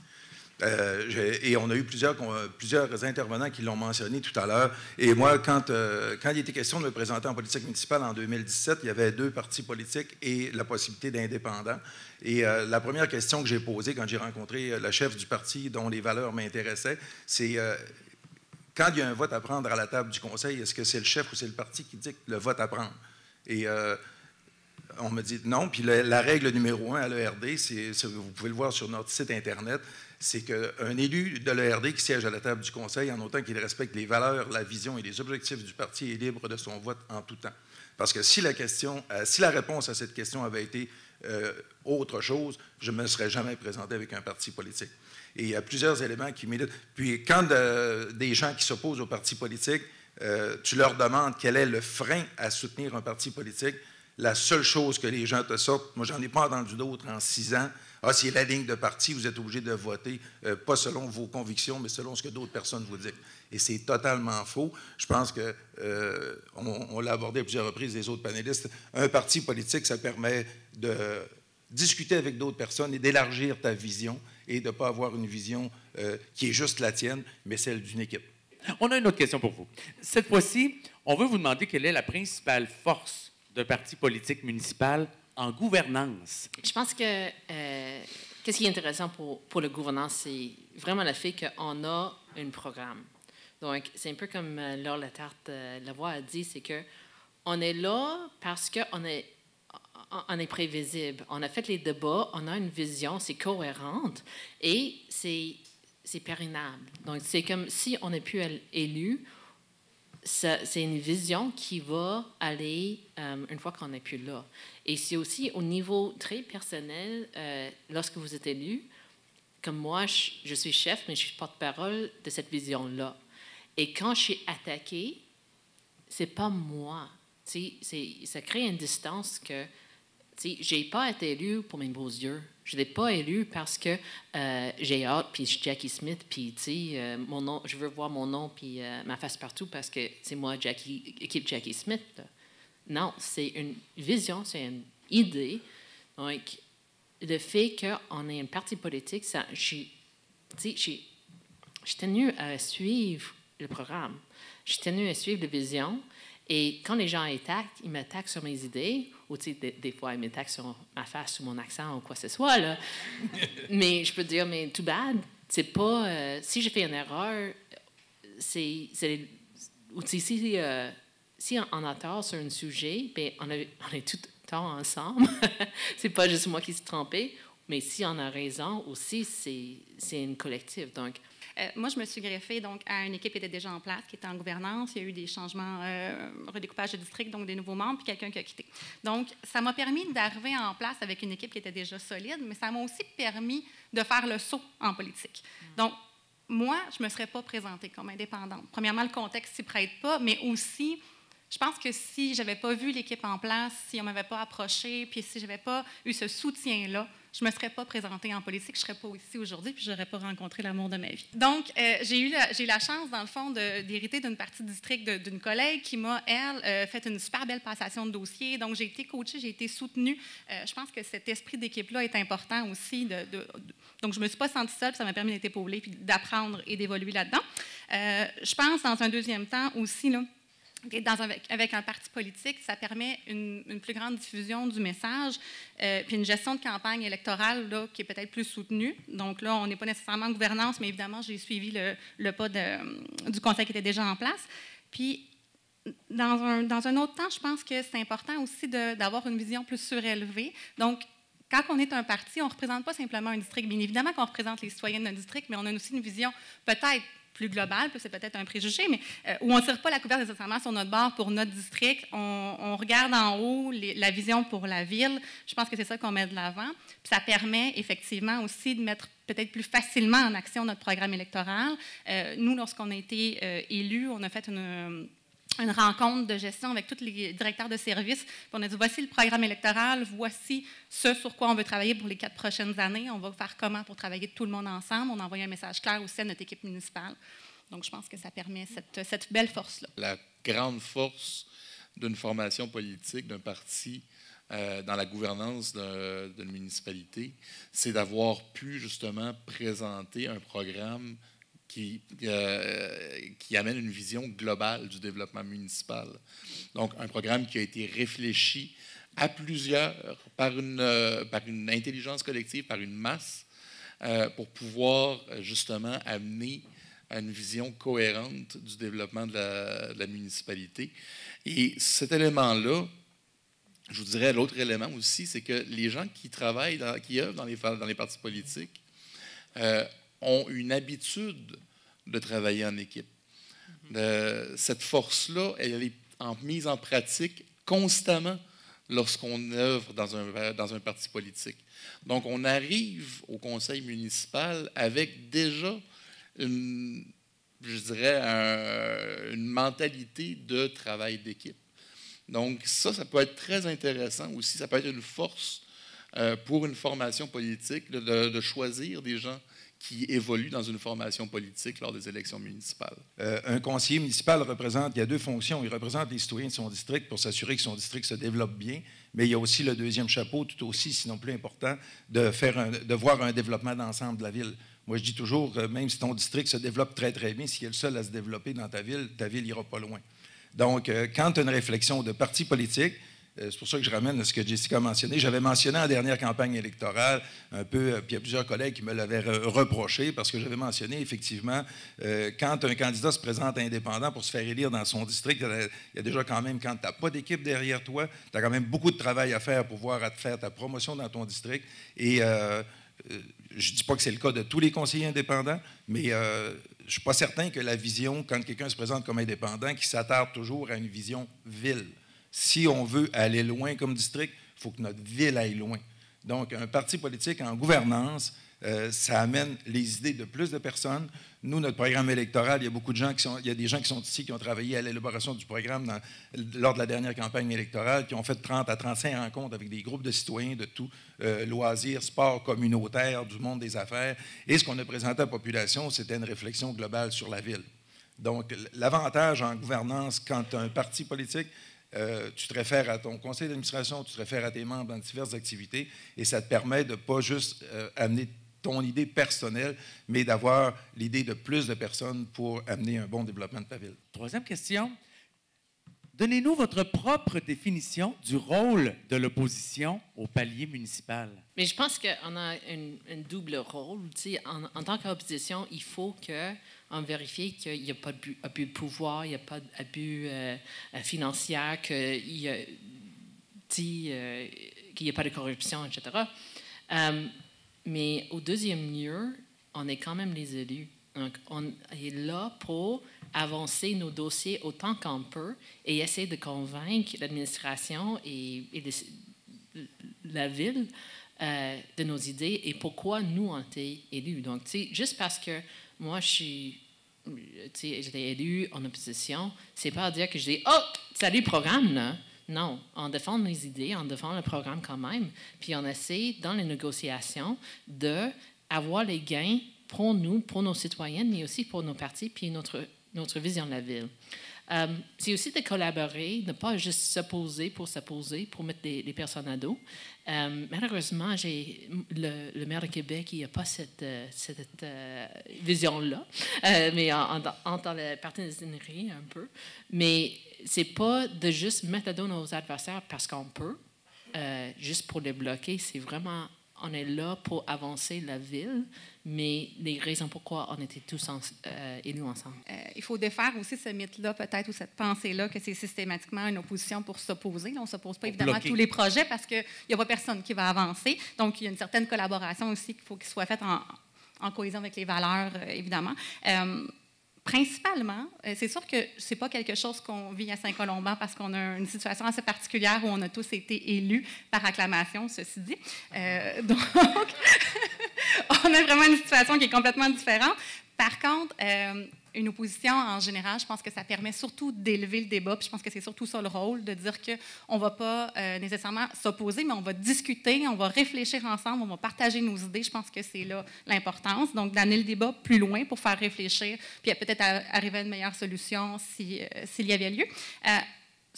Et on a eu plusieurs intervenants qui l'ont mentionné tout à l'heure. Et moi, quand il était question de me présenter en politique municipale en 2017, il y avait 2 partis politiques et la possibilité d'indépendants. Et la première question que j'ai posée quand j'ai rencontré le chef du parti dont les valeurs m'intéressaient, c'est quand il y a un vote à prendre à la table du conseil, est-ce que c'est le chef ou c'est le parti qui dicte le vote à prendre? Et on me dit non. Puis la règle numéro 1 à l'ERD, vous pouvez le voir sur notre site Internet, c'est qu'un élu de l'ERD qui siège à la table du conseil, en autant qu'il respecte les valeurs, la vision et les objectifs du parti, est libre de son vote en tout temps. Parce que si la réponse à cette question avait été autre chose, je ne me serais jamais présenté avec un parti politique. Et il y a plusieurs éléments qui militent. Puis quand des gens qui s'opposent au parti politique, tu leur demandes quel est le frein à soutenir un parti politique, la seule chose que les gens te sortent, moi, j'en ai pas entendu d'autres en 6 ans. Ah, c'est la ligne de parti, vous êtes obligé de voter, pas selon vos convictions, mais selon ce que d'autres personnes vous disent. Et c'est totalement faux. Je pense que, on l'a abordé à plusieurs reprises, les autres panélistes, un parti politique, ça permet de discuter avec d'autres personnes et d'élargir ta vision et de ne pas avoir une vision qui est juste la tienne, mais celle d'une équipe. On a une autre question pour vous. Cette fois-ci, on veut vous demander quelle est la principale force d'un parti politique municipal en gouvernance. Je pense que qu'est-ce qui est intéressant pour la gouvernance, c'est vraiment le fait qu'on a un programme. Donc, c'est un peu comme Laure Latarte-Lavoie a dit, c'est qu'on est là parce qu'on est prévisible. On a fait les débats, on a une vision, c'est cohérente et c'est pérennible. Donc, c'est comme si on n'est plus élu, c'est une vision qui va aller une fois qu'on n'est plus là. Et c'est aussi au niveau très personnel, lorsque vous êtes élu, comme moi, je suis chef, mais je suis porte-parole de cette vision-là. Et quand je suis attaquée, c'est pas moi. Ça crée une distance que je n'ai pas été élu pour mes beaux yeux. Je n'étais pas élue parce que j'ai hâte, puis je suis Jackie Smith, puis tu sais, mon nom, je veux voir mon nom, puis ma face partout parce que c'est moi, équipe Jackie Smith. Là. Non, c'est une vision, c'est une idée. Donc, le fait qu'on ait un parti politique, je suis tenue à suivre le programme. Je suis tenue à suivre la vision. Et quand les gens ils m'attaquent sur mes idées, ou des fois, ils m'attaquent sur ma face ou mon accent ou quoi que ce soit, là. Mais je peux dire, mais too bad. C'est pas... si j'ai fait une erreur, si on a tort sur un sujet, bien, on est tout le temps ensemble. C'est pas juste moi qui suis trompé. Mais si on a raison aussi, c'est une collective. Donc, moi, je me suis greffée donc, à une équipe qui était déjà en place, qui était en gouvernance. Il y a eu des changements, redécoupage de district, donc des nouveaux membres, puis quelqu'un qui a quitté. Donc, ça m'a permis d'arriver en place avec une équipe qui était déjà solide, mais ça m'a aussi permis de faire le saut en politique. Donc, moi, je ne me serais pas présentée comme indépendante. Premièrement, le contexte s'y prête pas, mais aussi... Je pense que si je n'avais pas vu l'équipe en place, si on ne m'avait pas approché, puis si je n'avais pas eu ce soutien-là, je ne me serais pas présentée en politique, je ne serais pas ici aujourd'hui, puis je n'aurais pas rencontré l'amour de ma vie. Donc, j'ai eu la chance, dans le fond, d'hériter d'une partie du district d'une collègue qui m'a, elle, fait une super belle passation de dossier. Donc, j'ai été coachée, j'ai été soutenue. Je pense que cet esprit d'équipe-là est important aussi. Donc, je ne me suis pas sentie seule, puis ça m'a permis d'être épaulée, puis d'apprendre et d'évoluer là-dedans. Je pense, dans un deuxième temps aussi, là, avec un parti politique, ça permet une plus grande diffusion du message, puis une gestion de campagne électorale là, qui est peut-être plus soutenue. Donc là, on n'est pas nécessairement en gouvernance, mais évidemment, j'ai suivi le pas du conseil qui était déjà en place. Puis, dans un autre temps, je pense que c'est important aussi d'avoir une vision plus surélevée. Donc, quand on est un parti, on ne représente pas simplement un district. Bien évidemment qu'on représente les citoyens d'un district, mais on a aussi une vision peut-être plus global, puis c'est peut-être un préjugé, mais où on ne tire pas la couverture nécessairement sur notre bord pour notre district. On regarde en haut la vision pour la ville. Je pense que c'est ça qu'on met de l'avant. Puis ça permet effectivement aussi de mettre peut-être plus facilement en action notre programme électoral. Nous, lorsqu'on a été élus, on a fait une rencontre de gestion avec tous les directeurs de services. Puis on a dit, voici le programme électoral, voici ce sur quoi on veut travailler pour les 4 prochaines années. On va faire comment pour travailler tout le monde ensemble. On a envoyé un message clair aussi à notre équipe municipale. Donc, je pense que ça permet cette belle force-là. La grande force d'une formation politique, d'un parti, dans la gouvernance d'une municipalité, c'est d'avoir pu justement présenter un programme qui amène une vision globale du développement municipal. Donc, un programme qui a été réfléchi à plusieurs par une intelligence collective, par une masse, pour pouvoir justement amener à une vision cohérente du développement de la municipalité. Et cet élément-là, je vous dirais l'autre élément aussi, c'est que les gens qui travaillent, qui œuvrent dans les partis politiques, ont une habitude de travailler en équipe. Cette force-là, elle est mise en pratique constamment lorsqu'on œuvre dans un parti politique. Donc, on arrive au conseil municipal avec déjà une mentalité de travail d'équipe. Donc, ça peut être très intéressant aussi. Ça peut être une force pour une formation politique de choisir des gens qui évoluent dans une formation politique lors des élections municipales. Un conseiller municipal il y a 2 fonctions. Il représente les citoyens de son district pour s'assurer que son district se développe bien, mais il y a aussi le deuxième chapeau, tout aussi, sinon plus important, de voir un développement d'ensemble de la ville. Moi, je dis toujours, même si ton district se développe très, très bien, s'il est le seul à se développer dans ta ville n'ira pas loin. Donc, quand tu as une réflexion de parti politique, c'est pour ça que je ramène ce que Jessica a mentionné. J'avais mentionné en dernière campagne électorale un peu, puis il y a plusieurs collègues qui me l'avaient reproché parce que j'avais mentionné effectivement, quand un candidat se présente indépendant pour se faire élire dans son district, il y a déjà quand même, quand tu n'as pas d'équipe derrière toi, tu as quand même beaucoup de travail à faire pour pouvoir faire ta promotion dans ton district. Et je ne dis pas que c'est le cas de tous les conseillers indépendants, mais je ne suis pas certain que la vision, quand quelqu'un se présente comme indépendant, qui s'attarde toujours à une vision ville. Si on veut aller loin comme district, il faut que notre ville aille loin. Donc, un parti politique en gouvernance, ça amène les idées de plus de personnes. Nous, notre programme électoral, il y a beaucoup de gens il y a des gens qui sont ici, qui ont travaillé à l'élaboration du programme lors de la dernière campagne électorale, qui ont fait 30 à 35 rencontres avec des groupes de citoyens de tout, loisirs, sport communautaire, du monde des affaires. Et ce qu'on a présenté à la population, c'était une réflexion globale sur la ville. Donc, l'avantage en gouvernance, quand tu as un parti politique, tu te réfères à ton conseil d'administration, tu te réfères à tes membres dans diverses activités, et ça te permet de ne pas juste amener ton idée personnelle, mais d'avoir l'idée de plus de personnes pour amener un bon développement de ta ville. Troisième question. Donnez-nous votre propre définition du rôle de l'opposition au palier municipal. Mais je pense qu'on a un double rôle. En tant qu'opposition, il faut qu'on vérifie qu'il n'y a pas d'abus de pouvoir, il n'y a pas d'abus financier, qu'il n'y a pas de corruption, etc. Mais au deuxième lieu, on est quand même les élus. Donc, on est là pour avancer nos dossiers autant qu'on peut et essayer de convaincre l'administration et la ville de nos idées et pourquoi nous, on a été élus. Donc, juste parce que moi, j'étais élu en opposition, c'est pas à dire que je dis « Oh, salut, programme, là! » Non, on défend nos idées, on défend le programme quand même, puis on essaie, dans les négociations, d'avoir les gains pour nous, pour nos citoyens, mais aussi pour nos partis, puis notre vision de la ville. C'est aussi de collaborer, ne pas juste s'opposer, pour mettre les personnes à dos. Malheureusement, le maire de Québec, il n'a pas cette vision-là, mais dans le partenariat un peu. Mais c'est pas de juste mettre à dos nos adversaires parce qu'on peut, juste pour les bloquer. C'est vraiment, on est là pour avancer la ville, mais les raisons pourquoi on était tous élus ensemble. Il faut défaire aussi ce mythe-là, peut-être, ou cette pensée-là, que c'est systématiquement une opposition pour s'opposer. Là, on ne s'oppose pas évidemment à tous les projets parce qu'il n'y a pas personne qui va avancer. Donc, il y a une certaine collaboration aussi qu'il faut qu'il soit faite en cohésion avec les valeurs, évidemment. Principalement, c'est sûr que ce n'est pas quelque chose qu'on vit à Saint-Colomban parce qu'on a une situation assez particulière où on a tous été élus par acclamation, ceci dit. Donc, on a vraiment une situation qui est complètement différente. Par contre, une opposition, en général, je pense que ça permet surtout d'élever le débat. Puis je pense que c'est surtout ça le rôle, de dire qu'on ne va pas nécessairement s'opposer, mais on va discuter, on va réfléchir ensemble, on va partager nos idées. Je pense que c'est là l'importance. Donc, d'amener le débat plus loin pour faire réfléchir, puis peut-être arriver à une meilleure solution s'il y avait lieu.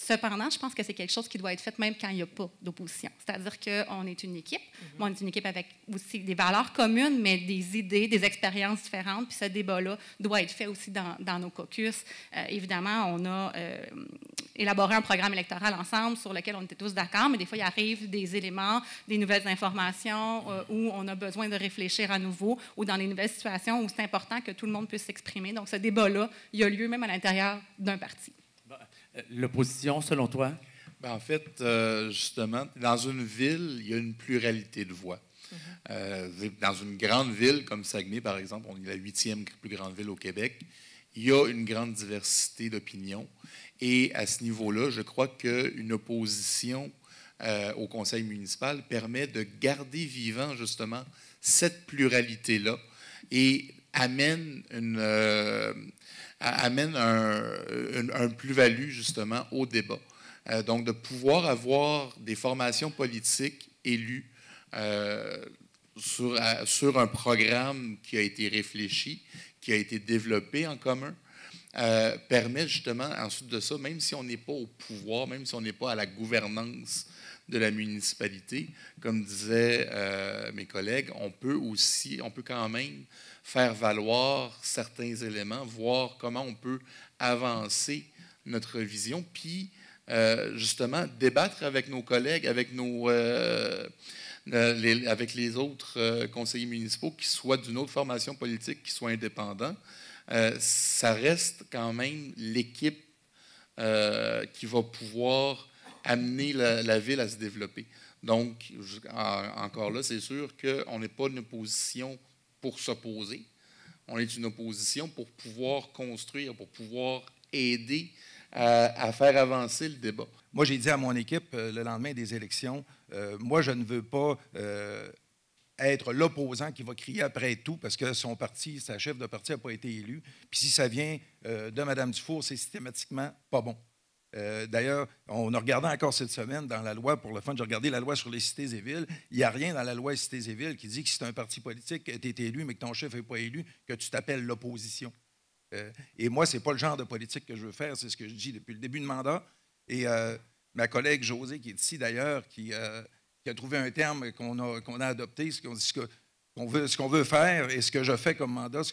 Cependant, je pense que c'est quelque chose qui doit être fait même quand il n'y a pas d'opposition. C'est-à-dire qu'on est une équipe. Bon, on est une équipe avec aussi des valeurs communes, mais des idées, des expériences différentes. Puis ce débat-là doit être fait aussi dans nos caucus. Évidemment, on a élaboré un programme électoral ensemble sur lequel on était tous d'accord, mais des fois, il arrive des éléments, des nouvelles informations où on a besoin de réfléchir à nouveau ou dans les nouvelles situations où c'est important que tout le monde puisse s'exprimer. Donc, ce débat-là, il a lieu même à l'intérieur d'un parti. L'opposition, selon toi? Bien, en fait, justement, dans une ville, il y a une pluralité de voix. Dans une grande ville comme Saguenay, par exemple, on est la 8e plus grande ville au Québec, il y a une grande diversité d'opinions. Et à ce niveau-là, je crois qu'une opposition au conseil municipal permet de garder vivant, justement, cette pluralité-là et amène un plus-value, justement, au débat. Donc, de pouvoir avoir des formations politiques élues sur un programme qui a été réfléchi, qui a été développé en commun, permet justement, ensuite de ça, même si on n'est pas au pouvoir, même si on n'est pas à la gouvernance de la municipalité, comme disaient mes collègues, on peut quand même faire valoir certains éléments, voir comment on peut avancer notre vision, puis justement débattre avec nos collègues, avec les autres conseillers municipaux qui soient d'une autre formation politique, qui soient indépendants. Ça reste quand même l'équipe qui va pouvoir amener la ville à se développer. Donc, encore là, c'est sûr qu'on n'est pas une opposition pour s'opposer. On est une opposition pour pouvoir construire, pour pouvoir aider à faire avancer le débat. Moi, j'ai dit à mon équipe le lendemain des élections, moi, je ne veux pas être l'opposant qui va crier après tout parce que son parti, sa chef de parti n'a pas été élue. Puis si ça vient de Mme Dufour, c'est systématiquement pas bon. D'ailleurs, on a regardé encore cette semaine dans la loi, pour le fun, j'ai regardé la loi sur les cités et villes. Il n'y a rien dans la loi cités et villes qui dit que si c'est un parti politique qui a été élu, mais que ton chef n'est pas élu, que tu t'appelles l'opposition. Et moi, ce n'est pas le genre de politique que je veux faire, c'est ce que je dis depuis le début de mandat. Et ma collègue Josée, qui est ici d'ailleurs, qui a trouvé un terme qu'on a adopté, ce qu'on veut faire et ce que je fais comme mandat,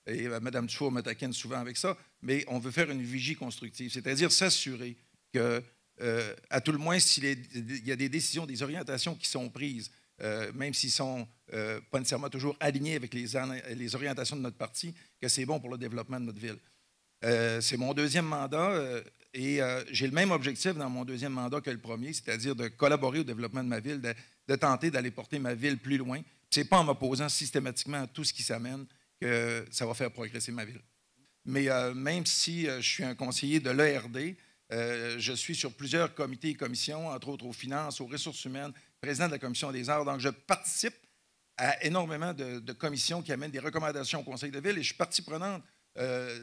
et Mme Dufour me taquine souvent avec ça, mais on veut faire une vigie constructive, c'est-à-dire s'assurer que, à tout le moins, s'il y a des décisions, des orientations qui sont prises, même s'ils ne sont pas nécessairement toujours alignés avec les orientations de notre parti, que c'est bon pour le développement de notre ville. C'est mon deuxième mandat et j'ai le même objectif dans mon deuxième mandat que le premier, c'est-à-dire de collaborer au développement de ma ville, de tenter d'aller porter ma ville plus loin. Ce n'est pas en m'opposant systématiquement à tout ce qui s'amène que ça va faire progresser ma ville. Mais même si je suis un conseiller de l'ERD, je suis sur plusieurs comités et commissions, entre autres aux finances, aux ressources humaines, président de la Commission des arts. Donc, je participe à énormément de commissions qui amènent des recommandations au Conseil de ville et je suis partie prenante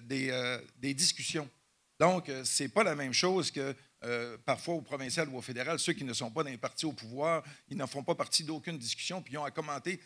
des discussions. Donc, ce n'est pas la même chose que parfois au provincial ou au fédéral, ceux qui ne sont pas dans les partis au pouvoir, ils ne font pas partie d'aucune discussion, puis ils ont à commenter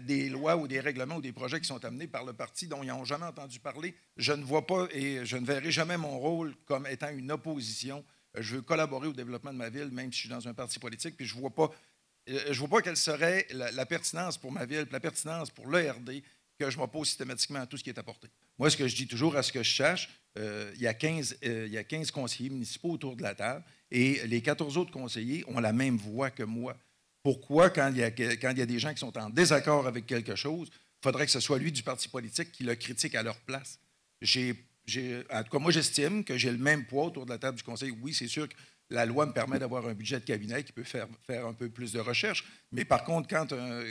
des lois ou des règlements ou des projets qui sont amenés par le parti dont ils n'ont jamais entendu parler. Je ne vois pas et je ne verrai jamais mon rôle comme étant une opposition. Je veux collaborer au développement de ma ville, même si je suis dans un parti politique, puis je ne vois pas quelle serait la pertinence pour ma ville, la pertinence pour l'ERD, que je m'oppose systématiquement à tout ce qui est apporté. Moi, ce que je dis toujours, à ce que je sache, il y a 15 conseillers municipaux autour de la table et les 14 autres conseillers ont la même voix que moi. Pourquoi, quand il y a des gens qui sont en désaccord avec quelque chose, il faudrait que ce soit lui du parti politique qui le critique à leur place? En tout cas, moi, j'estime que j'ai le même poids autour de la table du conseil. Oui, c'est sûr que la loi me permet d'avoir un budget de cabinet qui peut faire un peu plus de recherche, mais par contre, quand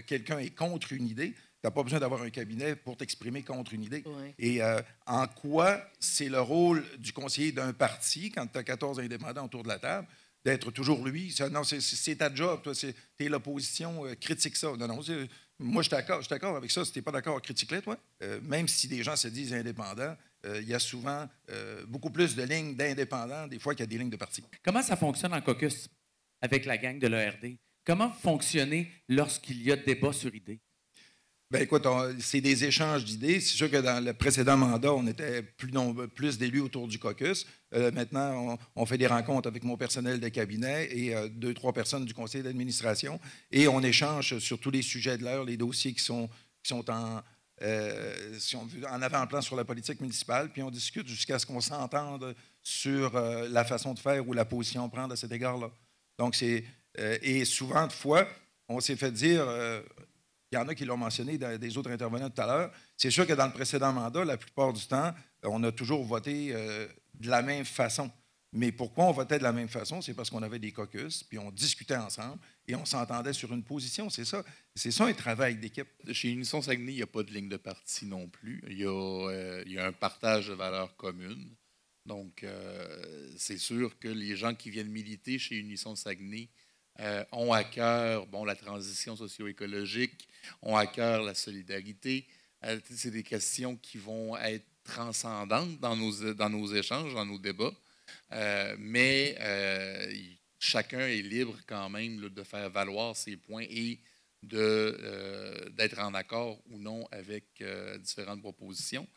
quelqu'un est contre une idée, tu n'as pas besoin d'avoir un cabinet pour t'exprimer contre une idée. Oui. Et en quoi c'est le rôle du conseiller d'un parti, quand tu as 14 indépendants autour de la table, d'être toujours lui? Non, c'est ta job, toi, tu es l'opposition, critique ça. Non, moi, je suis d'accord avec ça. Si tu n'es pas d'accord, critique-le, toi. Même si des gens se disent indépendants, il y a souvent beaucoup plus de lignes d'indépendants, des fois, qu'il y a des lignes de parti. Comment ça fonctionne en caucus avec la gang de l'ERD? Comment fonctionner lorsqu'il y a débat sur idées? Bien, écoute, c'est des échanges d'idées. C'est sûr que dans le précédent mandat, on était plus d'élus autour du caucus. Maintenant, on fait des rencontres avec mon personnel de cabinet et 2-3 personnes du conseil d'administration. Et on échange sur tous les sujets de l'heure, les dossiers qui sont en avant-plan sur la politique municipale. Puis on discute jusqu'à ce qu'on s'entende sur la façon de faire ou la position à prendre à cet égard-là. Donc, et souvent de fois, on s'est fait dire... il y en a qui l'ont mentionné des autres intervenants tout à l'heure. C'est sûr que dans le précédent mandat, la plupart du temps, on a toujours voté de la même façon. Mais pourquoi on votait de la même façon? C'est parce qu'on avait des caucus, puis on discutait ensemble et on s'entendait sur une position. C'est ça un travail d'équipe. Chez Unisson Saguenay, il n'y a pas de ligne de parti non plus. Il y a un partage de valeurs communes. Donc, c'est sûr que les gens qui viennent militer chez Unisson Saguenay ont à cœur la transition socio-écologique, ont à cœur la solidarité. C'est des questions qui vont être transcendantes dans nos échanges, dans nos débats. Mais chacun est libre quand même de faire valoir ses points et d'être en accord ou non avec différentes propositions.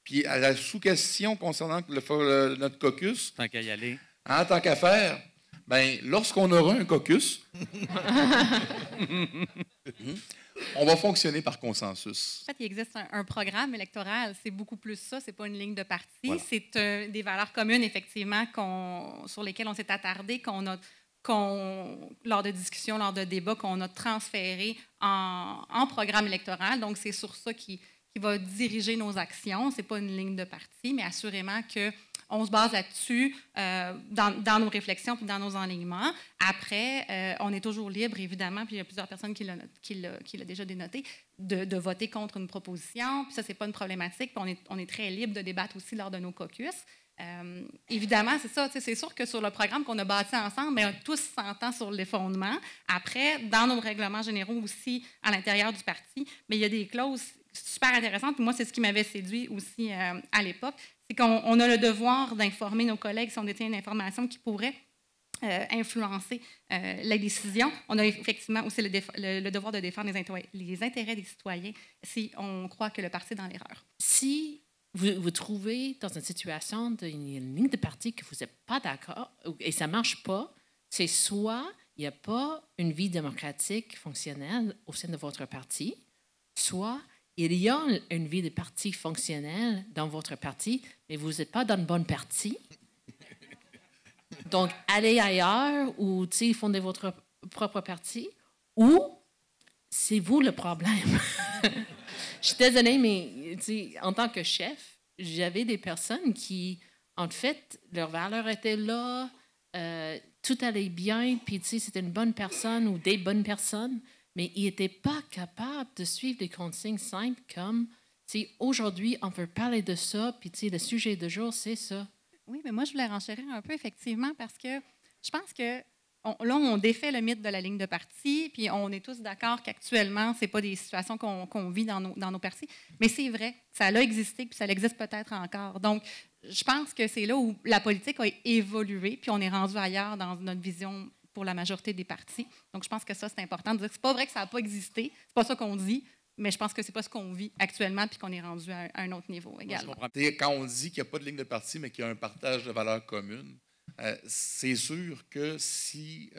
Puis à la sous-question concernant notre caucus... Tant qu'à y aller. Tant qu'à faire... Bien, lorsqu'on aura un caucus, on va fonctionner par consensus. En fait, il existe un programme électoral. C'est beaucoup plus ça. Ce n'est pas une ligne de parti. Voilà. C'est des valeurs communes, effectivement, sur lesquelles on s'est attardé, lors de discussions, lors de débats, qu'on a transféré en programme électoral. Donc, c'est sur ça qui va diriger nos actions. Ce n'est pas une ligne de parti, mais assurément que on se base là-dessus dans nos réflexions et dans nos enlignements. Après, on est toujours libre, évidemment, puis il y a plusieurs personnes qui l'ont déjà dénoté, de voter contre une proposition. Puis ça, ce n'est pas une problématique. Puis on est très libre de débattre aussi lors de nos caucus. Évidemment, c'est ça. C'est sûr que sur le programme qu'on a bâti ensemble, bien, tous s'entendent sur les fondements. Après, dans nos règlements généraux aussi, à l'intérieur du parti, mais il y a des clauses super intéressantes. Moi, c'est ce qui m'avait séduit aussi à l'époque. C'est qu'on a le devoir d'informer nos collègues si on détient une information qui pourrait influencer la décision. On a effectivement aussi le devoir de défendre les intérêts des citoyens si on croit que le parti est dans l'erreur. Si vous trouvez dans une situation d'une ligne de parti que vous n'êtes pas d'accord et ça ne marche pas, c'est soit il n'y a pas une vie démocratique fonctionnelle au sein de votre parti, soit il y a une vie de parti fonctionnelle dans votre parti, mais vous n'êtes pas dans le bon parti. Donc, allez ailleurs ou fondez votre propre parti, ou c'est vous le problème. Je suis désolée, mais en tant que chef, j'avais des personnes qui, en fait, leurs valeurs étaient là, tout allait bien, puis c'était une bonne personne ou des bonnes personnes, mais ils n'étaient pas capables de suivre des consignes simples comme, aujourd'hui, on veut parler de ça, puis le sujet du jour, c'est ça. Oui, mais moi, je voulais renchérir un peu, effectivement, parce que je pense que là, on défait le mythe de la ligne de parti, puis on est tous d'accord qu'actuellement, ce n'est pas des situations qu'on vit dans nos partis. Mais c'est vrai, ça a existé, puis ça existe peut-être encore. Donc, je pense que c'est là où la politique a évolué, puis on est rendu ailleurs dans notre vision pour la majorité des partis. Donc, je pense que ça, c'est important de dire que c'est pas vrai que ça n'a pas existé, c'est pas ça qu'on dit, mais je pense que c'est pas ce qu'on vit actuellement, puis qu'on est rendu à un autre niveau également. Quand on dit qu'il n'y a pas de ligne de parti, mais qu'il y a un partage de valeurs communes, c'est sûr que si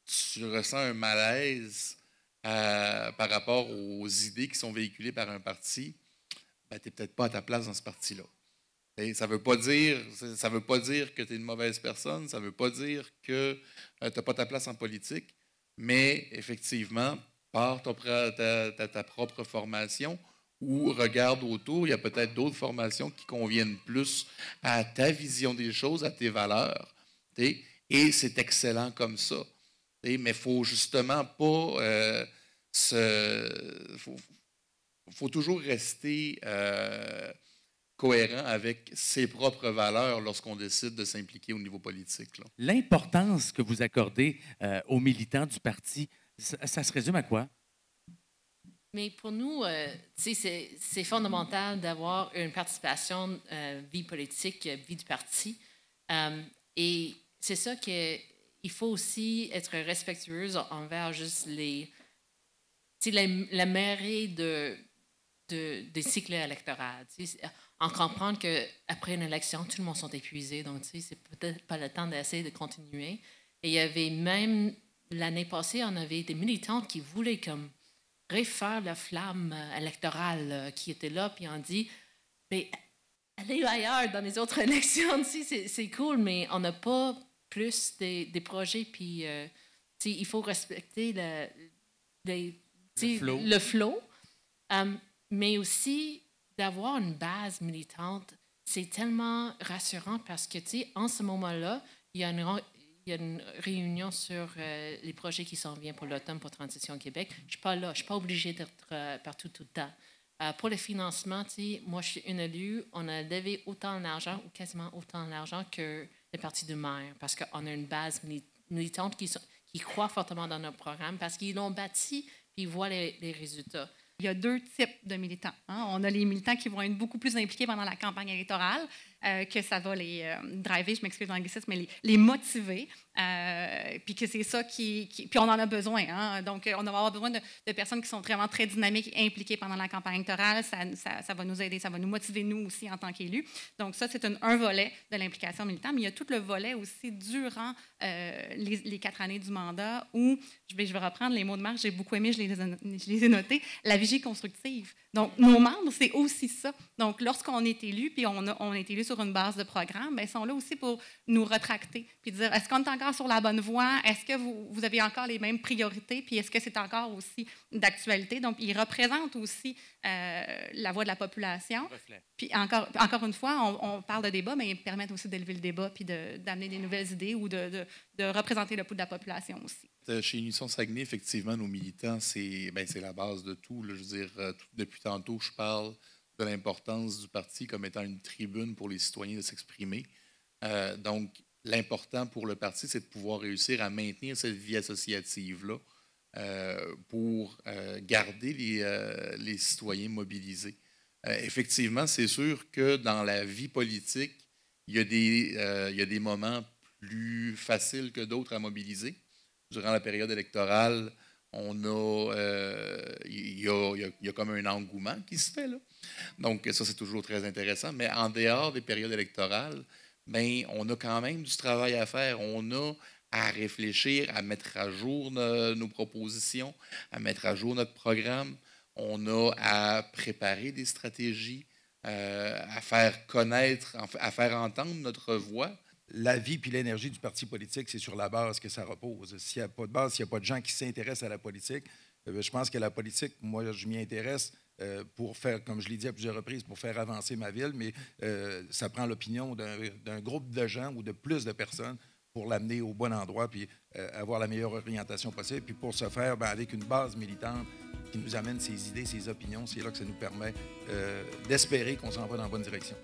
tu ressens un malaise par rapport aux idées qui sont véhiculées par un parti, ben, tu n'es peut-être pas à ta place dans ce parti-là. Ça ne veut pas dire que tu es une mauvaise personne, ça ne veut pas dire que tu n'as pas ta place en politique, mais effectivement, par ta propre formation ou regarde autour, il y a peut-être d'autres formations qui conviennent plus à ta vision des choses, à tes valeurs. Et c'est excellent comme ça. Mais il ne faut justement pas faut toujours rester cohérent avec ses propres valeurs lorsqu'on décide de s'impliquer au niveau politique. L'importance que vous accordez aux militants du parti, ça se résume à quoi? Mais pour nous, c'est fondamental d'avoir une participation, vie politique, vie du parti. Et c'est ça qu'il faut aussi être respectueuse envers juste la mairie des cycles électoraux. En comprendre qu'après une élection, tout le monde sont épuisés. Donc, c'est peut-être pas le temps d'essayer de continuer. Et il y avait même, l'année passée, on avait des militantes qui voulaient comme refaire la flamme électorale qui était là, puis on dit, allez ailleurs dans les autres élections, c'est cool, mais on n'a pas plus des projets, puis il faut respecter le flow. Mais aussi d'avoir une base militante, c'est tellement rassurant parce que, en ce moment-là, il y a une réunion sur les projets qui s'en viennent pour l'automne pour Transition Québec. Je ne suis pas là, je ne suis pas obligée d'être partout tout le temps. Pour le financement, moi, je suis une élue, on a levé autant d'argent, ou quasiment autant d'argent que le Parti du maire, parce qu'on a une base militante qui croit fortement dans notre programme, parce qu'ils l'ont bâti, puis ils voient les résultats. Il y a deux types de militants. On a les militants qui vont être beaucoup plus impliqués pendant la campagne électorale, que ça va les driver, je m'excuse l'anglicisme, mais les motiver, puis que c'est ça puis on en a besoin. Donc, on va avoir besoin de personnes qui sont vraiment très dynamiques et impliquées pendant la campagne électorale. Ça va nous aider, ça va nous motiver, nous aussi, en tant qu'élus. Donc, ça, c'est un volet de l'implication militante, mais il y a tout le volet aussi durant les 4 années du mandat où, je vais reprendre les mots de Marc, j'ai beaucoup aimé, je les ai notés, la vigie constructive. Donc, nos membres, c'est aussi ça. Donc, lorsqu'on est élu, puis on est élu sur une base de programme, bien, ils sont là aussi pour nous retracter, puis dire, est-ce qu'on est encore sur la bonne voie? Est-ce que vous avez encore les mêmes priorités? Puis est-ce que c'est encore aussi d'actualité? Donc, ils représentent aussi la voix de la population. Puis encore une fois, on parle de débat, mais ils permettent aussi d'élever le débat, puis d'amener des nouvelles idées ou de représenter le pouls de la population aussi. Chez Unisson Saguenay, effectivement, nos militants, c'est la base de tout. Là, je veux dire, depuis tantôt, je parle de l'importance du parti comme étant une tribune pour les citoyens de s'exprimer. Donc, l'important pour le parti, c'est de pouvoir réussir à maintenir cette vie associative-là pour garder les citoyens mobilisés. Effectivement, c'est sûr que dans la vie politique, il y a des moments plus faciles que d'autres à mobiliser. Durant la période électorale, il y a comme un engouement qui se fait, là. Donc, ça, c'est toujours très intéressant. Mais en dehors des périodes électorales, bien, on a quand même du travail à faire. On a à réfléchir, à mettre à jour nos propositions, à mettre à jour notre programme. On a à préparer des stratégies, à faire connaître, à faire entendre notre voix. La vie puis l'énergie du parti politique, c'est sur la base que ça repose. S'il n'y a pas de base, s'il n'y a pas de gens qui s'intéressent à la politique, je pense que la politique, moi, je m'y intéresse pour faire, comme je l'ai dit à plusieurs reprises, pour faire avancer ma ville, mais ça prend l'opinion d'un groupe de gens ou de plus de personnes pour l'amener au bon endroit puis avoir la meilleure orientation possible. Puis pour ce faire, bien, avec une base militante qui nous amène ses idées, ses opinions, c'est là que ça nous permet d'espérer qu'on s'en va dans la bonne direction.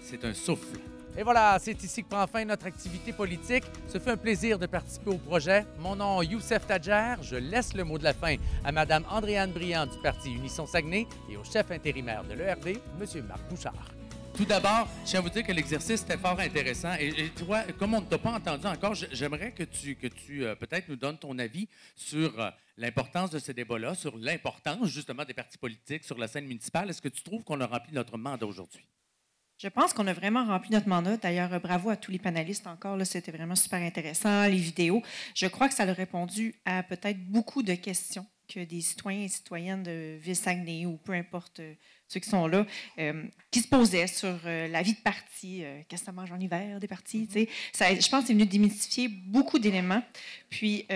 C'est un souffle. Et voilà, c'est ici que prend fin notre activité politique. Ce fut un plaisir de participer au projet. Mon nom est Youssef Tadjer. Je laisse le mot de la fin à Mme Andréane Briand du Parti Unisson Saguenay et au chef intérimaire de l'ERD, M. Marc Bouchard. Tout d'abord, je tiens à vous dire que l'exercice était fort intéressant. Et toi, comme on ne t'a pas entendu encore, j'aimerais que tu peut-être nous donnes ton avis sur l'importance de ce débat-là, sur l'importance justement des partis politiques sur la scène municipale. Est-ce que tu trouves qu'on a rempli notre mandat aujourd'hui? Je pense qu'on a vraiment rempli notre mandat. D'ailleurs, bravo à tous les panélistes encore. Là, c'était vraiment super intéressant, les vidéos. Je crois que ça a répondu à peut-être beaucoup de questions que des citoyens et citoyennes de Ville-Saguenay ou peu importe ceux qui sont là, qui se posaient sur la vie de parti, qu'est-ce que ça mange en hiver des partis. Ça, je pense que c'est venu démystifier beaucoup d'éléments. Puis,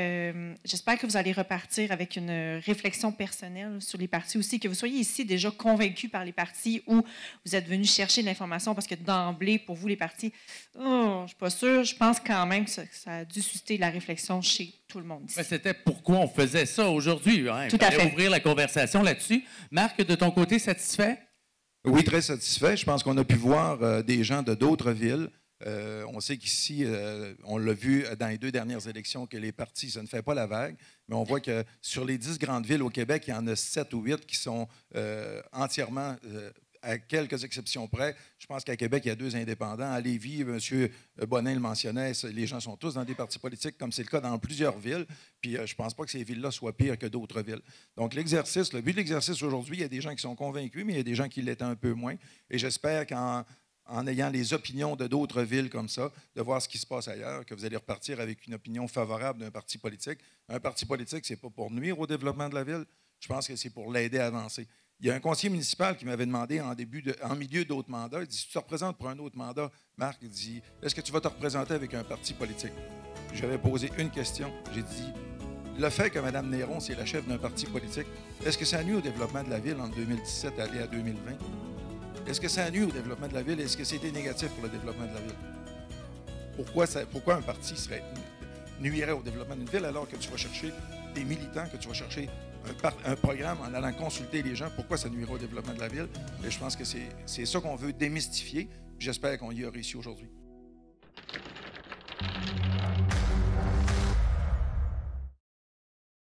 j'espère que vous allez repartir avec une réflexion personnelle sur les partis aussi, que vous soyez ici déjà convaincus par les partis ou vous êtes venus chercher de l'information parce que d'emblée, pour vous, les partis, je ne suis pas sûre. Je pense quand même que ça a dû susciter la réflexion chez tout le monde ici. C'était pourquoi on faisait ça aujourd'hui. Hein? Tout à fait. Ouvrir la conversation là-dessus. Marc, de ton côté, satisfait? Oui, très satisfait. Je pense qu'on a pu voir des gens de d'autres villes. On sait qu'ici, on l'a vu dans les 2 dernières élections, que les partis, ça ne fait pas la vague, mais on voit que sur les 10 grandes villes au Québec, il y en a 7 ou 8 qui sont entièrement, à quelques exceptions près. Je pense qu'à Québec, il y a 2 indépendants. À Lévis, M. Bonin le mentionnait, les gens sont tous dans des partis politiques, comme c'est le cas dans plusieurs villes. Puis je ne pense pas que ces villes-là soient pires que d'autres villes. Donc le but de l'exercice aujourd'hui, il y a des gens qui sont convaincus, mais il y a des gens qui l'étaient un peu moins. Et j'espère qu'en ayant les opinions de d'autres villes comme ça, de voir ce qui se passe ailleurs, que vous allez repartir avec une opinion favorable d'un parti politique. Un parti politique, ce n'est pas pour nuire au développement de la ville. Je pense que c'est pour l'aider à avancer. Il y a un conseiller municipal qui m'avait demandé en milieu d'autres mandats, il dit, si tu te représentes pour un autre mandat, Marc, il dit, est-ce que tu vas te représenter avec un parti politique? J'avais posé une question. J'ai dit, le fait que Mme Néron, c'est la chef d'un parti politique, est-ce que ça nuit au développement de la ville entre 2017 et à 2020? Est-ce que ça nuit au développement de la ville? Est-ce que c'était négatif pour le développement de la ville? Pourquoi un parti nuirait au développement d'une ville alors que tu vas chercher des militants, que tu vas chercher un programme en allant consulter les gens? Pourquoi ça nuirait au développement de la ville? Et je pense que c'est ça qu'on veut démystifier. J'espère qu'on y a réussi aujourd'hui.